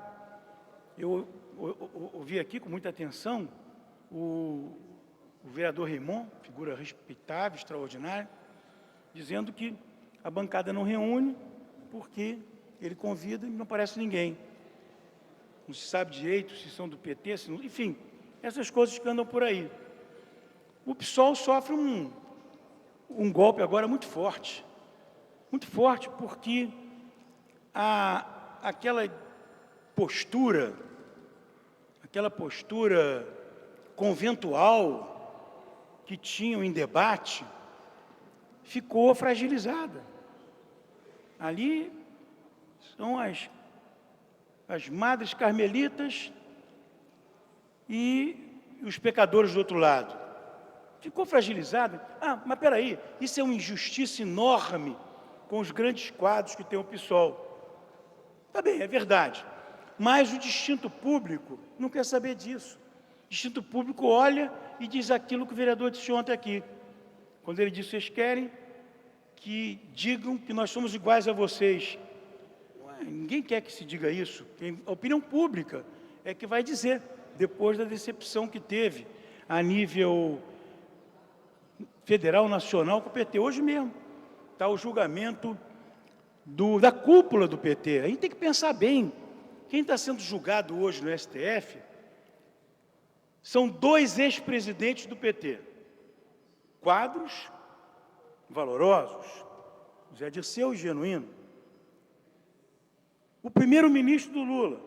Eu ouvi aqui com muita atenção o vereador Raimon, figura respeitável, extraordinária, dizendo que a bancada não reúne porque ele convida e não aparece ninguém. Não se sabe direito se são do PT, se não, enfim, essas coisas que andam por aí. O PSOL sofre um golpe agora muito forte, porque aquela postura conventual que tinham em debate ficou fragilizada. Ali são as madres carmelitas e os pecadores do outro lado. Ficou fragilizada. Mas espera aí, isso é uma injustiça enorme com os grandes quadros que tem o PSOL. Está bem, é verdade. Mas o distinto público não quer saber disso. O distinto público olha e diz aquilo que o vereador disse ontem aqui. Quando ele disse: vocês querem que digam que nós somos iguais a vocês. Ninguém quer que se diga isso. A opinião pública é que vai dizer, depois da decepção que teve a nível federal, nacional, com o PT. Hoje mesmo está o julgamento da cúpula do PT. A gente tem que pensar bem. Quem está sendo julgado hoje no STF são 2 ex-presidentes do PT. Quadros valorosos, Zé Dirceu e Genuíno. O primeiro-ministro do Lula.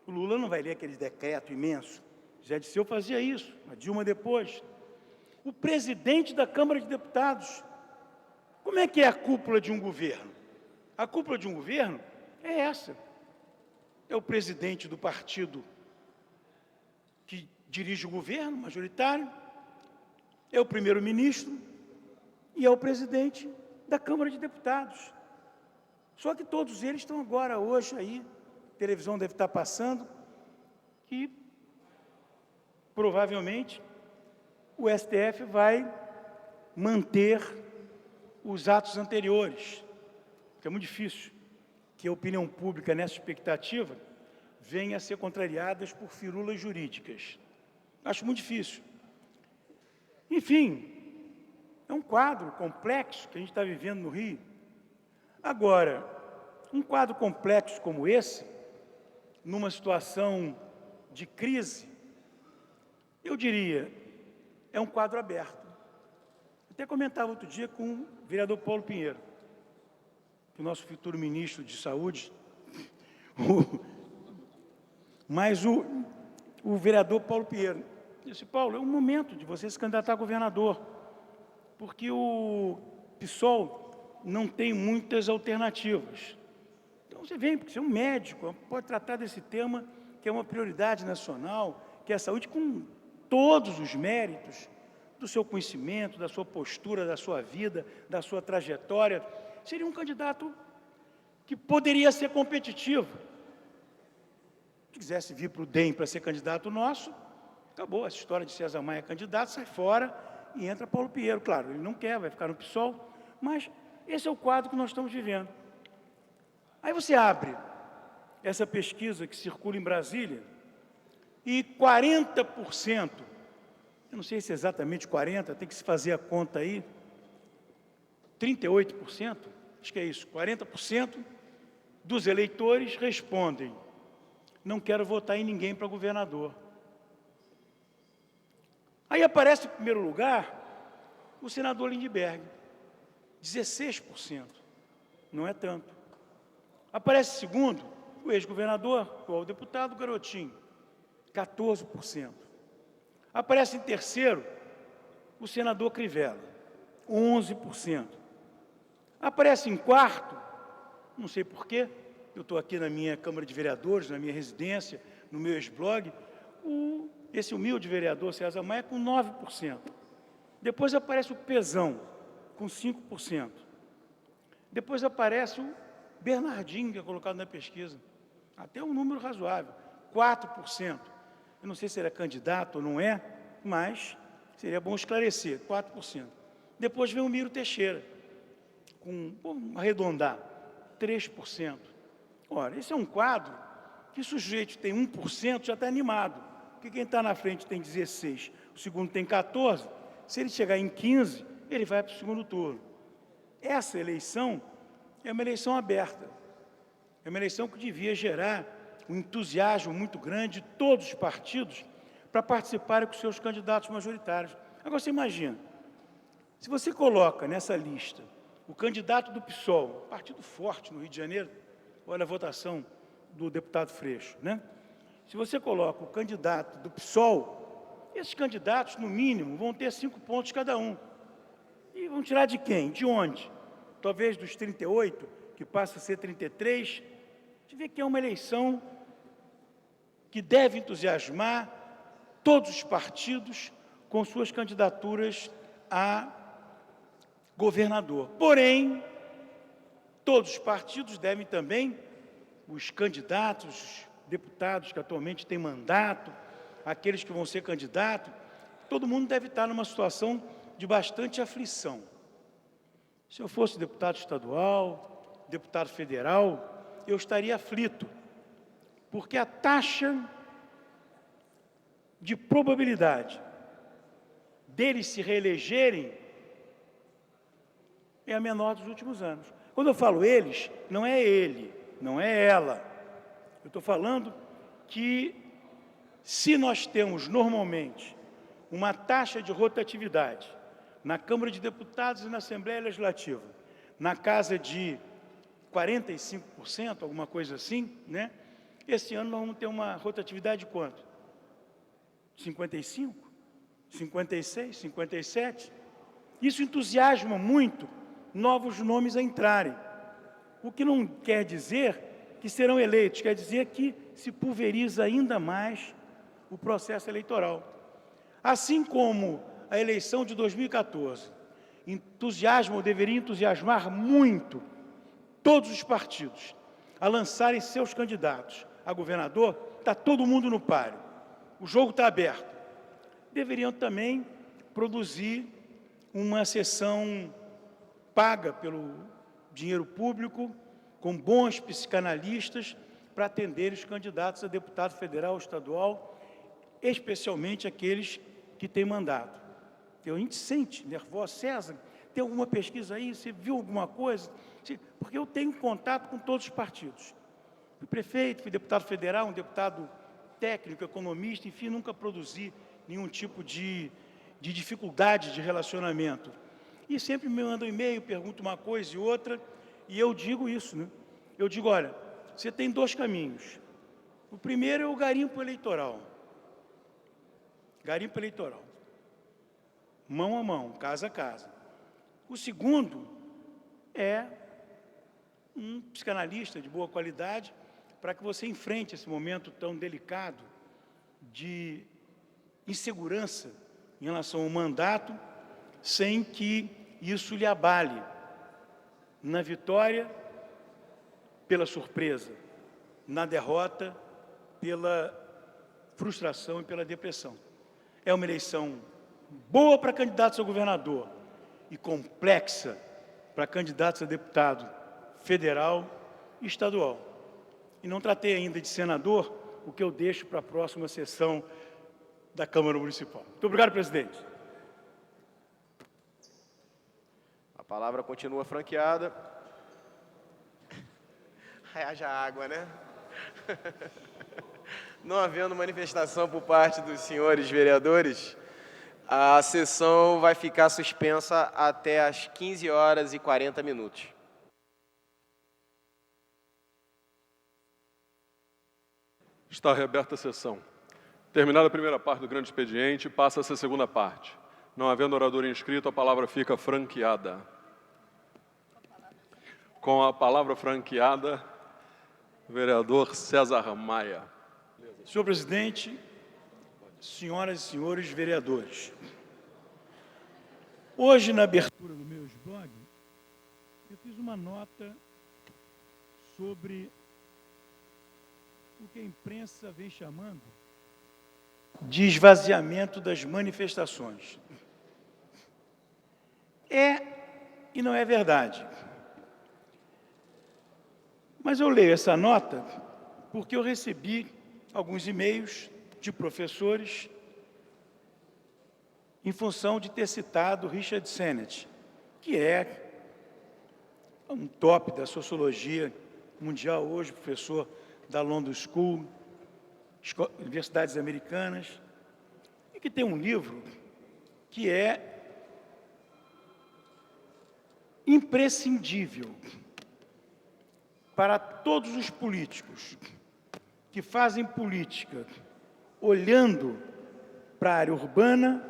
O Lula não vai ler aquele decreto imenso. Zé Dirceu fazia isso, a Dilma depois. O presidente da Câmara de Deputados. Como é que é a cúpula de um governo? A cúpula de um governo é essa. É o presidente do partido que dirige o governo, majoritário. É o primeiro-ministro, e ao presidente da Câmara de Deputados. Só que todos eles estão agora, hoje, aí, a televisão deve estar passando, que provavelmente o STF vai manter os atos anteriores, que é muito difícil que a opinião pública, nessa expectativa, venha a ser contrariada por firulas jurídicas. Acho muito difícil. Enfim, é um quadro complexo que a gente está vivendo no Rio. Agora, um quadro complexo como esse, numa situação de crise, eu diria, é um quadro aberto. Até comentava outro dia com o vereador Paulo Pinheiro, o nosso futuro ministro de Saúde, mas o vereador Paulo Pinheiro disse: Paulo, é um momento de você se candidatar a governador, porque o PSOL não tem muitas alternativas. Então você vem, porque você é um médico, pode tratar desse tema, que é uma prioridade nacional, que é a saúde, com todos os méritos do seu conhecimento, da sua postura, da sua vida, da sua trajetória. Seria um candidato que poderia ser competitivo. Se quisesse vir para o DEM para ser candidato nosso, acabou. Essa história de César Maia candidato, sai fora e entra Paulo Pinheiro. Claro, ele não quer, vai ficar no PSOL, mas esse é o quadro que nós estamos vivendo. Aí você abre essa pesquisa que circula em Brasília e 40%, eu não sei se é exatamente 40%, tem que se fazer a conta aí, 38%, acho que é isso, 40% dos eleitores respondem: não quero votar em ninguém para governador. Aí aparece em primeiro lugar o senador Lindbergh, 16%, não é tanto. Aparece em segundo o ex-governador, o deputado Garotinho, 14%. Aparece em terceiro o senador Crivella, 11%. Aparece em quarto, não sei porquê, eu estou aqui na minha Câmara de Vereadores, na minha residência, no meu ex-blog, esse humilde vereador César Maia com 9%. Depois aparece o Pezão, com 5%. Depois aparece o Bernardinho, que é colocado na pesquisa, até um número razoável, 4%. Eu não sei se ele é candidato ou não é, mas seria bom esclarecer, 4%. Depois vem o Miro Teixeira, vamos arredondar, 3%. Ora, esse é um quadro que, se o sujeito tem 1%, já está animado, porque quem está na frente tem 16%, o segundo tem 14%, se ele chegar em 15%, ele vai para o segundo turno. Essa eleição é uma eleição aberta, é uma eleição que devia gerar um entusiasmo muito grande de todos os partidos para participarem com seus candidatos majoritários. Agora, você imagina, se você coloca nessa lista o candidato do PSOL, partido forte no Rio de Janeiro, olha a votação do deputado Freixo, né? Se você coloca o candidato do PSOL, esses candidatos, no mínimo, vão ter 5 pontos cada um. E vão tirar de quem? De onde? Talvez dos 38, que passa a ser 33. A gente vê que é uma eleição que deve entusiasmar todos os partidos com suas candidaturas a governador. Porém, todos os partidos devem também, os candidatos, os deputados que atualmente têm mandato, aqueles que vão ser candidatos, todo mundo deve estar numa situação de bastante aflição. Se eu fosse deputado estadual, deputado federal, eu estaria aflito, porque a taxa de probabilidade deles se reelegerem é a menor dos últimos anos. Quando eu falo eles, não é ele, não é ela. Eu estou falando que, se nós temos normalmente uma taxa de rotatividade na Câmara de Deputados e na Assembleia Legislativa, na casa de 45%, alguma coisa assim, né? Esse ano nós vamos ter uma rotatividade de quanto? 55%, 56%, 57%. Isso entusiasma muito novos nomes a entrarem. O que não quer dizer que serão eleitos, quer dizer que se pulveriza ainda mais o processo eleitoral. Assim como a eleição de 2014, entusiasma ou deveria entusiasmar muito todos os partidos a lançarem seus candidatos a governador. Está todo mundo no páreo, o jogo está aberto. Deveriam também produzir uma sessão paga pelo dinheiro público, com bons psicanalistas, para atender os candidatos a deputado federal ou estadual, especialmente aqueles que têm mandato. A gente sente nervoso. César, tem alguma pesquisa aí? Você viu alguma coisa? Porque eu tenho contato com todos os partidos. Fui prefeito, fui deputado federal, um deputado técnico, economista, enfim, nunca produzi nenhum tipo de dificuldade de relacionamento. E sempre me mandam e-mail, perguntam uma coisa e outra, e eu digo isso, né? Eu digo, olha, você tem dois caminhos. O primeiro é o garimpo eleitoral. Garimpo eleitoral. Mão a mão, casa a casa. O segundo é um psicanalista de boa qualidade para que você enfrente esse momento tão delicado de insegurança em relação ao mandato, sem que isso lhe abale na vitória, pela surpresa, na derrota, pela frustração e pela depressão. É uma eleição boa para candidatos a governador e complexa para candidatos a deputado federal e estadual. E não tratei ainda de senador, o que eu deixo para a próxima sessão da Câmara Municipal. Muito obrigado, presidente. A palavra continua franqueada. Haja água, né? Não havendo manifestação por parte dos senhores vereadores, a sessão vai ficar suspensa até às 15h40. Está reaberta a sessão. Terminada a primeira parte do grande expediente, passa-se a segunda parte. Não havendo orador inscrito, a palavra fica franqueada. Com a palavra franqueada, o vereador César Maia. Senhor presidente, senhoras e senhores vereadores, hoje, na abertura do meu blog, eu fiz uma nota sobre o que a imprensa vem chamando de esvaziamento das manifestações. É e não é verdade. Mas eu leio essa nota porque eu recebi alguns e-mails de professores em função de ter citado Richard Sennett, que é um top da sociologia mundial hoje, professor da London School, universidades americanas, e que tem um livro que é imprescindível para todos os políticos que fazem política olhando para a área urbana.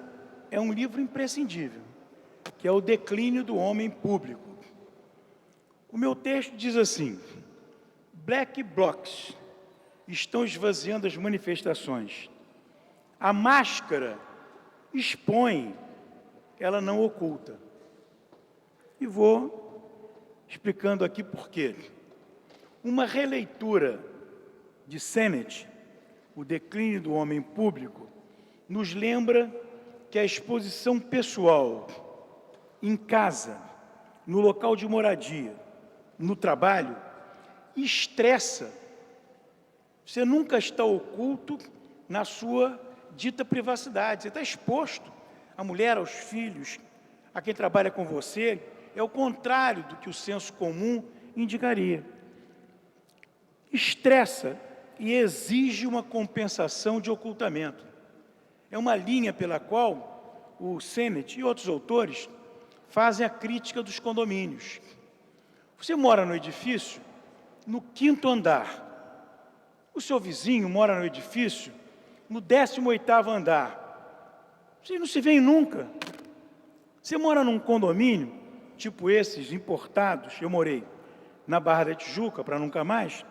É um livro imprescindível, que é O Declínio do Homem Público. O meu texto diz assim: Black blocs estão esvaziando as manifestações. A máscara expõe, ela não oculta. E vou explicando aqui por quê. Uma releitura de Sennett, O Declínio do Homem Público, nos lembra que a exposição pessoal, em casa, no local de moradia, no trabalho, estressa. Você nunca está oculto na sua dita privacidade. Você está exposto à mulher, aos filhos, a quem trabalha com você. É o contrário do que o senso comum indicaria. Estressa e exige uma compensação de ocultamento. É uma linha pela qual o Sennett e outros autores fazem a crítica dos condomínios. Você mora no edifício, no 5º andar. O seu vizinho mora no edifício, no 18º andar. Vocês não se veem nunca. Você mora num condomínio, tipo esses importados, eu morei na Barra da Tijuca, para nunca mais.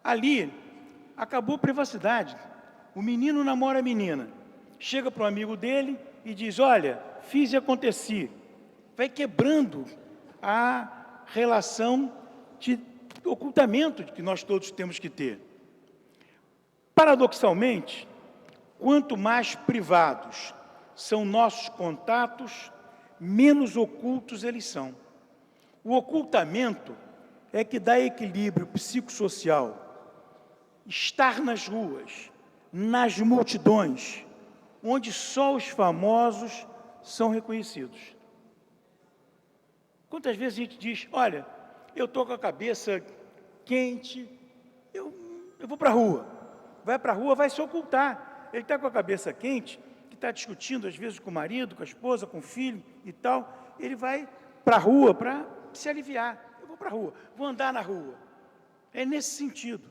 Ali, acabou a privacidade. O menino namora a menina. Chega para o amigo dele e diz: olha, fiz e aconteci. vai quebrando a relação de ocultamento que nós todos temos que ter. Paradoxalmente, quanto mais privados são nossos contatos, menos ocultos eles são. O ocultamento é que dá equilíbrio psicossocial. Estar nas ruas, nas multidões, onde só os famosos são reconhecidos. Quantas vezes a gente diz, olha, eu estou com a cabeça quente, eu vou para a rua. Vai para a rua, vai se ocultar. Ele está com a cabeça quente, que está discutindo, às vezes, com o marido, com a esposa, com o filho e tal. Ele vai para a rua para se aliviar. Eu vou para a rua, vou andar na rua. É nesse sentido.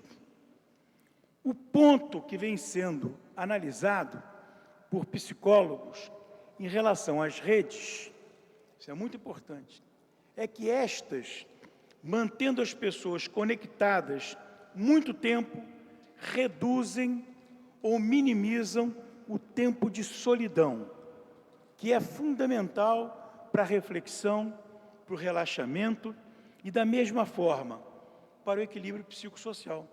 O ponto que vem sendo analisado por psicólogos em relação às redes, isso é muito importante, é que estas, mantendo as pessoas conectadas muito tempo, reduzem ou minimizam o tempo de solidão, que é fundamental para a reflexão, para o relaxamento e, da mesma forma, para o equilíbrio psicossocial.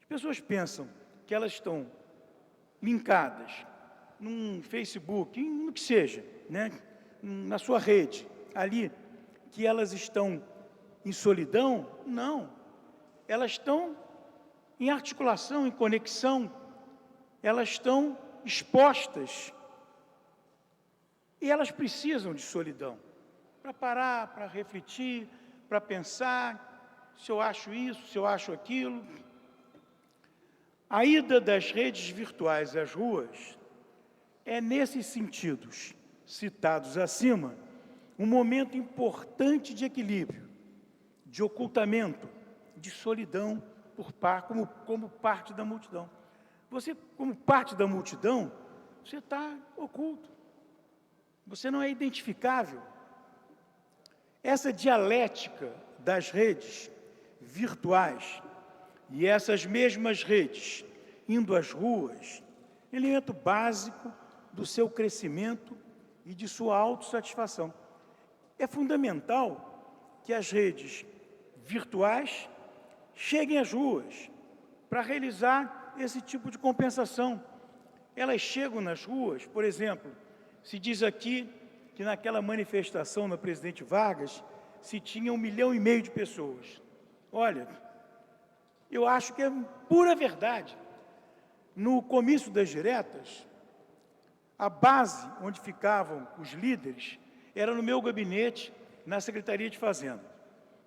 As pessoas pensam que elas estão linkadas num Facebook, no que seja, né? Na sua rede, ali, que elas estão em solidão. Não, elas estão em articulação, em conexão, elas estão expostas e elas precisam de solidão para parar, para refletir, para pensar se eu acho isso, se eu acho aquilo. A ida das redes virtuais às ruas é, nesses sentidos citados acima, um momento importante de equilíbrio, de ocultamento, de solidão como parte da multidão. Você, como parte da multidão, você está oculto. Você não é identificável. Essa dialética das redes virtuais e essas mesmas redes indo às ruas, elemento básico do seu crescimento e de sua autossatisfação. É fundamental que as redes virtuais cheguem às ruas para realizar esse tipo de compensação. Elas chegam nas ruas, por exemplo, se diz aqui que naquela manifestação na Presidente Vargas se tinha 1,5 milhão de pessoas. Olha, eu acho que é pura verdade. No comício das diretas, a base onde ficavam os líderes era no meu gabinete, na Secretaria de Fazenda.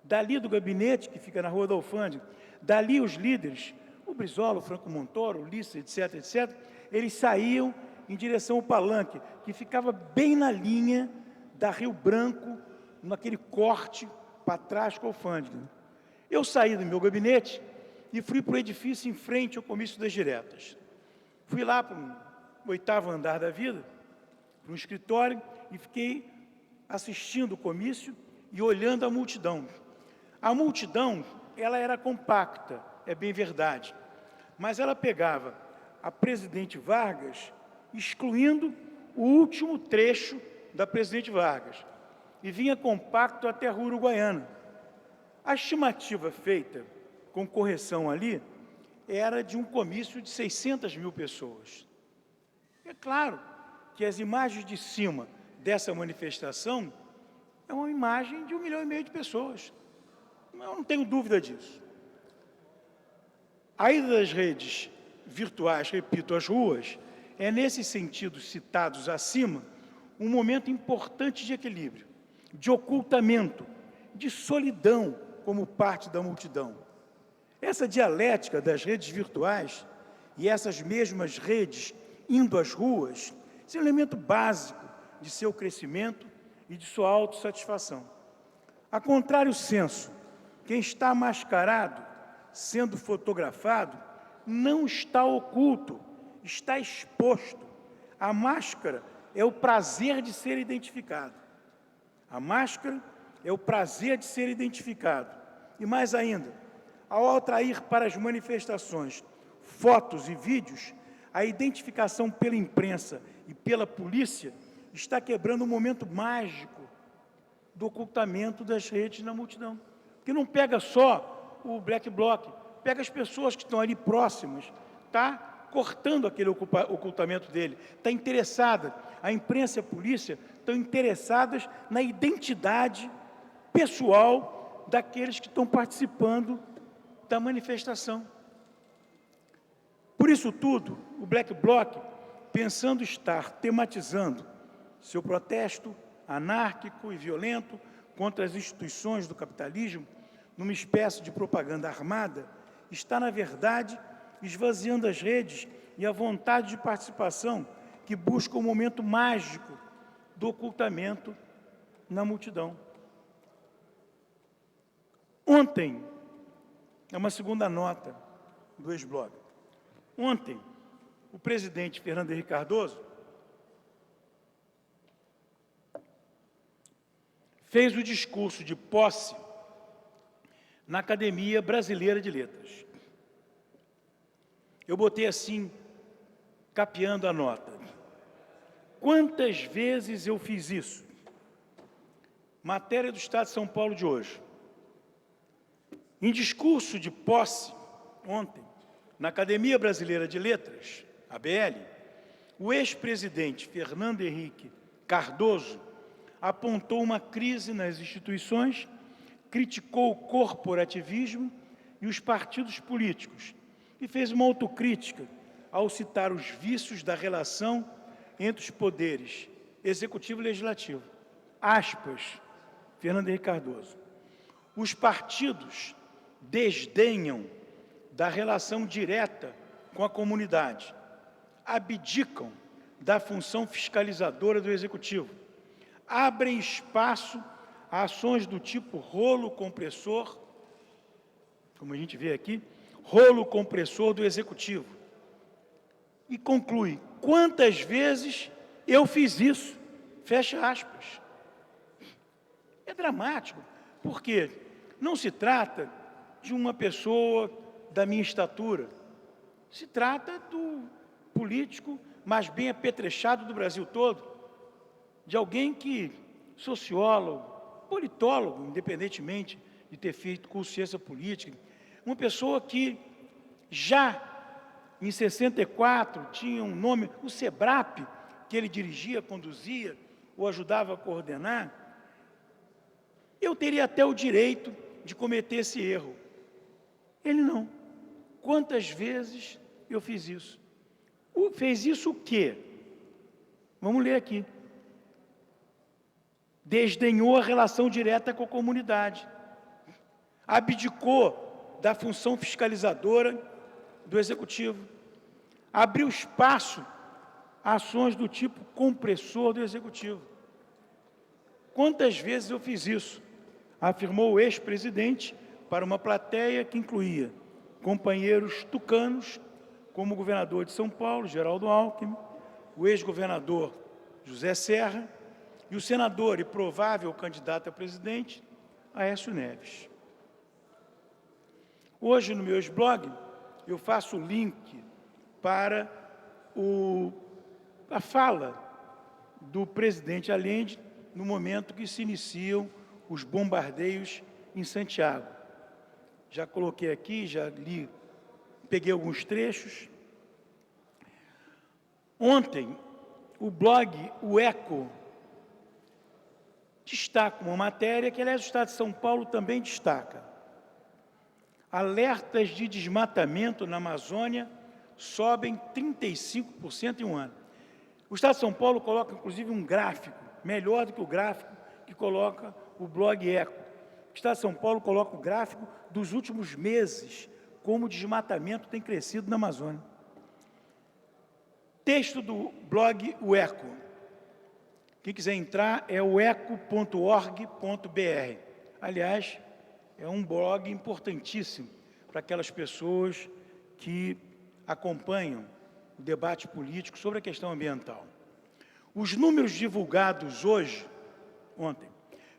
Dali do gabinete, que fica na Rua da Alfândega, dali os líderes, o Brizola, o Franco Montoro, o Ulisses, etc., eles saíam em direção ao palanque, que ficava bem na linha da Rio Branco, naquele corte para trás com a Alfândega. Eu saí do meu gabinete e fui para o edifício em frente ao comício das diretas. Fui lá para o 8º andar da vida, para um escritório, e fiquei assistindo o comício e olhando a multidão. A multidão, ela era compacta, é bem verdade, mas ela pegava a Presidente Vargas, excluindo o último trecho da Presidente Vargas, e vinha compacto até a Rua Uruguaiana. A estimativa feita, com correção ali, era de um comício de 600 mil pessoas. É claro que as imagens de cima dessa manifestação é uma imagem de 1,5 milhão de pessoas. Eu não tenho dúvida disso. A ida das redes virtuais, repito, às ruas, é, nesses sentidos citados acima, um momento importante de equilíbrio, de ocultamento, de solidão como parte da multidão. Essa dialética das redes virtuais e essas mesmas redes indo às ruas, esse é um elemento básico de seu crescimento e de sua autossatisfação. A contrário senso, quem está mascarado, sendo fotografado, não está oculto, está exposto. A máscara é o prazer de ser identificado. A máscara é o prazer de ser identificado. E mais ainda, ao atrair para as manifestações fotos e vídeos, a identificação pela imprensa e pela polícia está quebrando um momento mágico do ocultamento das redes na multidão. Que não pega só o black bloc, pega as pessoas que estão ali próximas, está cortando aquele ocultamento dele, está interessada, a imprensa e a polícia estão interessadas na identidade pessoal daqueles que estão participando da manifestação. Por isso tudo, o Black Bloc, pensando estar tematizando seu protesto anárquico e violento contra as instituições do capitalismo, numa espécie de propaganda armada, está, na verdade, esvaziando as redes e a vontade de participação que busca o momento mágico do ocultamento na multidão. Ontem, é uma segunda nota do ex-blog. Ontem, o presidente Fernando Henrique Cardoso fez o discurso de posse na Academia Brasileira de Letras. Eu botei assim, capeando a nota. Quantas vezes eu fiz isso? Matéria do Estado de São Paulo de hoje. Em discurso de posse, ontem, na Academia Brasileira de Letras, ABL, o ex-presidente Fernando Henrique Cardoso apontou uma crise nas instituições, criticou o corporativismo e os partidos políticos e fez uma autocrítica ao citar os vícios da relação entre os poderes executivo e legislativo. Aspas, Fernando Henrique Cardoso. Os partidos desdenham da relação direta com a comunidade, abdicam da função fiscalizadora do Executivo, abrem espaço a ações do tipo rolo compressor, como a gente vê aqui, rolo compressor do Executivo. E conclui, quantas vezes eu fiz isso? Fecha aspas. É dramático, porque não se trata de uma pessoa da minha estatura, se trata do político mais bem apetrechado do Brasil todo, de alguém que, sociólogo, politólogo, independentemente de ter feito curso de ciência política, uma pessoa que já em 64 tinha um nome, o SEBRAP, que ele dirigia, conduzia ou ajudava a coordenar, eu teria até o direito de cometer esse erro. Ele não. Quantas vezes eu fiz isso? Fez isso o quê? Vamos ler aqui. Desdenhou a relação direta com a comunidade. Abdicou da função fiscalizadora do Executivo. Abriu espaço a ações do tipo compressor do Executivo. Quantas vezes eu fiz isso? Afirmou o ex-presidente para uma plateia que incluía companheiros tucanos, como o governador de São Paulo, Geraldo Alckmin, o ex-governador José Serra e o senador e provável candidato a presidente, Aécio Neves. Hoje, no meu ex-blog, eu faço o link para a fala do presidente Allende no momento que se iniciam os bombardeios em Santiago. Já coloquei aqui, já li, peguei alguns trechos. Ontem, o blog O Eco destaca uma matéria que, aliás, o Estado de São Paulo também destaca. Alertas de desmatamento na Amazônia sobem 35% em um ano. O Estado de São Paulo coloca, inclusive, um gráfico, melhor do que o gráfico que coloca o blog Eco. O Estado de São Paulo coloca o gráfico dos últimos meses, como o desmatamento tem crescido na Amazônia. Texto do blog O Eco. Quem quiser entrar é o eco.org.br. Aliás, é um blog importantíssimo para aquelas pessoas que acompanham o debate político sobre a questão ambiental. Os números divulgados ontem,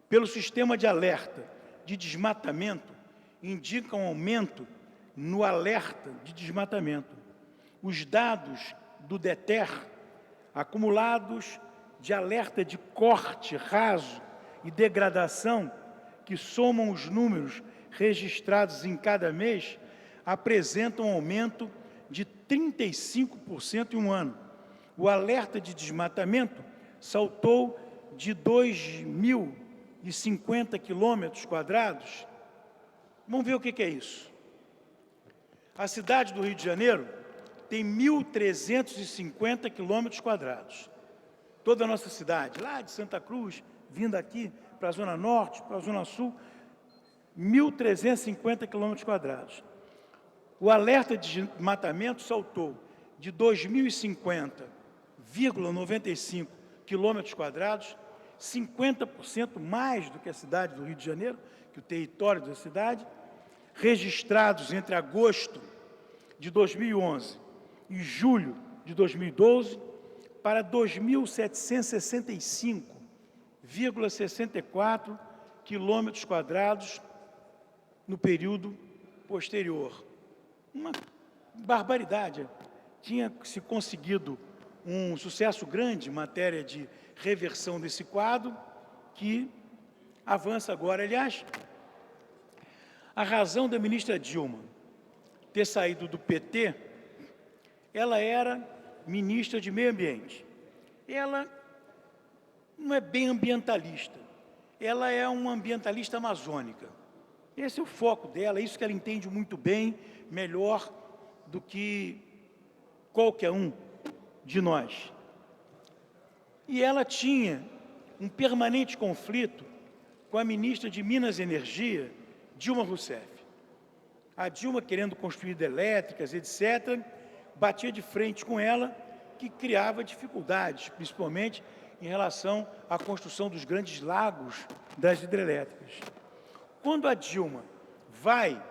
pelo sistema de alerta de desmatamento, indicam aumento no alerta de desmatamento. Os dados do DETER, acumulados de alerta de corte raso e degradação, que somam os números registrados em cada mês, apresentam um aumento de 35% em um ano. O alerta de desmatamento saltou de 2.050 quilômetros quadrados. Vamos ver o que é isso. A cidade do Rio de Janeiro tem 1.350 quilômetros quadrados. Toda a nossa cidade, lá de Santa Cruz, vindo aqui para a Zona Norte, para a Zona Sul, 1.350 quilômetros quadrados. O alerta de desmatamento saltou de 2.050,95 quilômetros quadrados, 50% mais do que a cidade do Rio de Janeiro, que o território da cidade, registrados entre agosto de 2011 e julho de 2012, para 2.765,64 quilômetros quadrados no período posterior. Uma barbaridade. Tinha se conseguido um sucesso grande em matéria de reversão desse quadro, que avança agora. Aliás, a razão da ministra Dilma ter saído do PT, ela era ministra de Meio Ambiente. Ela não é bem ambientalista, ela é uma ambientalista amazônica. Esse é o foco dela, é isso que ela entende muito bem, melhor do que qualquer um de nós. E ela tinha um permanente conflito com a ministra de Minas e Energia, Dilma Rousseff. A Dilma, querendo construir hidrelétricas, etc., batia de frente com ela, que criava dificuldades, principalmente em relação à construção dos grandes lagos das hidrelétricas. Quando a Dilma vai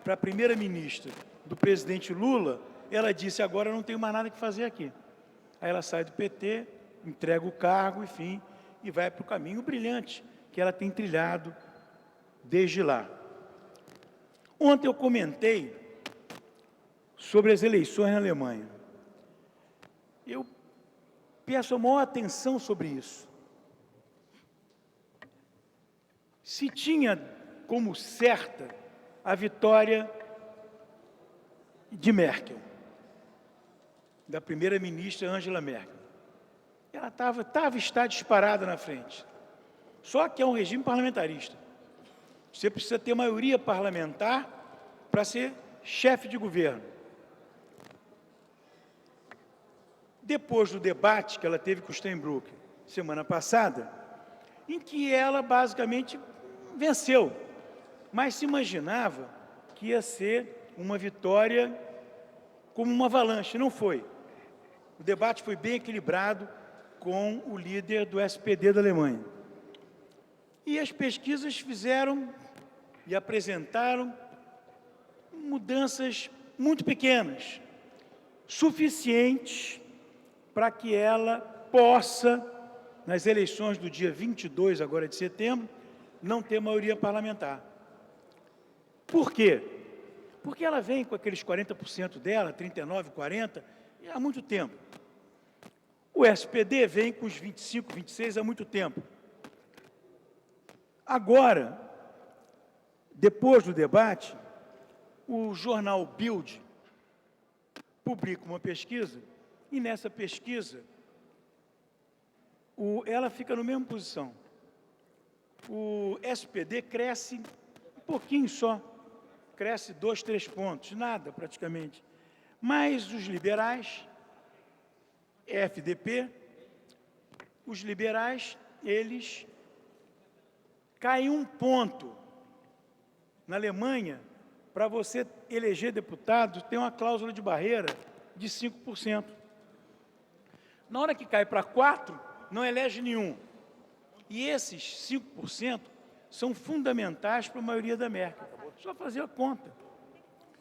para a primeira-ministra do presidente Lula, ela disse: agora eu não tenho mais nada que fazer aqui. Aí ela sai do PT, entrega o cargo, enfim, e vai para o caminho brilhante que ela tem trilhado desde lá. Ontem eu comentei sobre as eleições na Alemanha. Eu peço a maior atenção sobre isso. Se tinha como certa a vitória de Merkel, da primeira-ministra Angela Merkel. Ela está disparada na frente. Só que é um regime parlamentarista. Você precisa ter maioria parlamentar para ser chefe de governo. Depois do debate que ela teve com o Steinbrück semana passada, em que ela basicamente venceu, mas se imaginava que ia ser uma vitória como uma avalanche. Não foi. O debate foi bem equilibrado com o líder do SPD da Alemanha. E as pesquisas fizeram e apresentaram mudanças muito pequenas, suficientes para que ela possa, nas eleições do dia 22 agora de setembro, não ter maioria parlamentar. Por quê? Porque ela vem com aqueles 40% dela, 39%, 40%, há muito tempo. O SPD vem com os 25%, 26% há muito tempo. Agora, depois do debate, o jornal Bild publica uma pesquisa, e nessa pesquisa, ela fica na mesma posição. O SPD cresce um pouquinho só, cresce 2, 3 pontos, nada praticamente. Mas os liberais, FDP, os liberais, eles caem 1 ponto. Na Alemanha, para você eleger deputado, tem uma cláusula de barreira de 5%. Na hora que cai para 4%, não elege nenhum. E esses 5% são fundamentais para a maioria da Merkel. Só fazer a conta.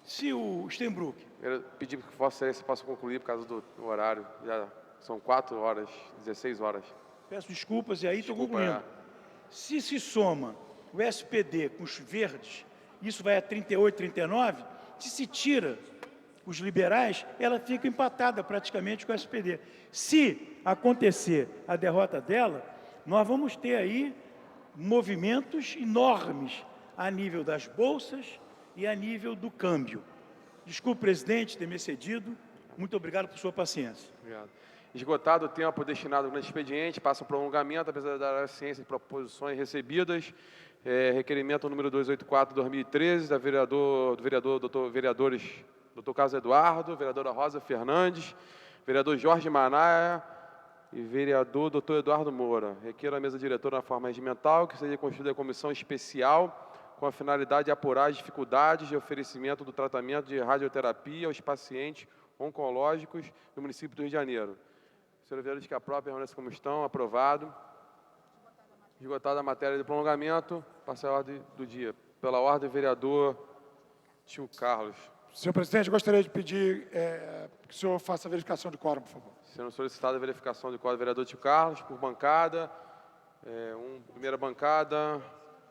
Se o Steinbrück... Eu pedi que Vossa Excelência possa concluir por causa do horário. Já são 4 horas, 16 horas. Peço desculpas, e aí estou concluindo. Se soma o SPD com os verdes, isso vai a 38, 39, se tira os liberais, ela fica empatada praticamente com o SPD. Se acontecer a derrota dela, nós vamos ter aí movimentos enormes a nível das bolsas e a nível do câmbio. Desculpe, presidente, ter me excedido. Muito obrigado por sua paciência. Obrigado. Esgotado o tempo destinado ao grande expediente, passa o prolongamento, apesar da ciência de proposições recebidas. Requerimento número 284/2013, do vereadores Dr. Carlos Eduardo, vereadora Rosa Fernandes, vereador Jorge Manaia e vereador Dr. Eduardo Moura. Requeiro à mesa diretora na forma regimental que seja constituída a comissão especial com a finalidade de apurar as dificuldades de oferecimento do tratamento de radioterapia aos pacientes oncológicos no município do Rio de Janeiro. Senhores vereadores que aprovam, permaneçam como estão. Aprovado. Esgotada a matéria de prolongamento, passa a ordem do dia. Pela ordem, vereador Tio Carlos. Senhor presidente, eu gostaria de pedir que o senhor faça a verificação de quórum, por favor. Sendo solicitada a verificação de quórum do vereador Tio Carlos, por bancada. Primeira bancada,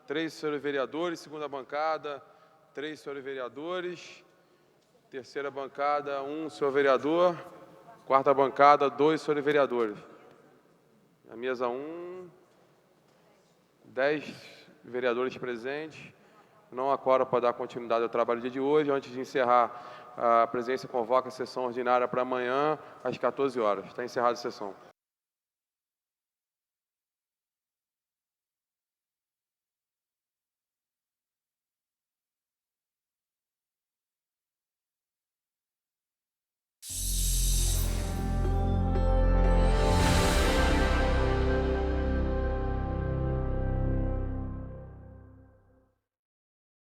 3 senhores vereadores. Segunda bancada, 3 senhores vereadores. Terceira bancada, 1 senhor vereador. Quarta bancada, 2 senhores vereadores. A mesa 1, 10 vereadores presentes. Não há quórum para dar continuidade ao trabalho do dia de hoje. Antes de encerrar, a presidência convoca a sessão ordinária para amanhã, às 14 horas. Está encerrada a sessão.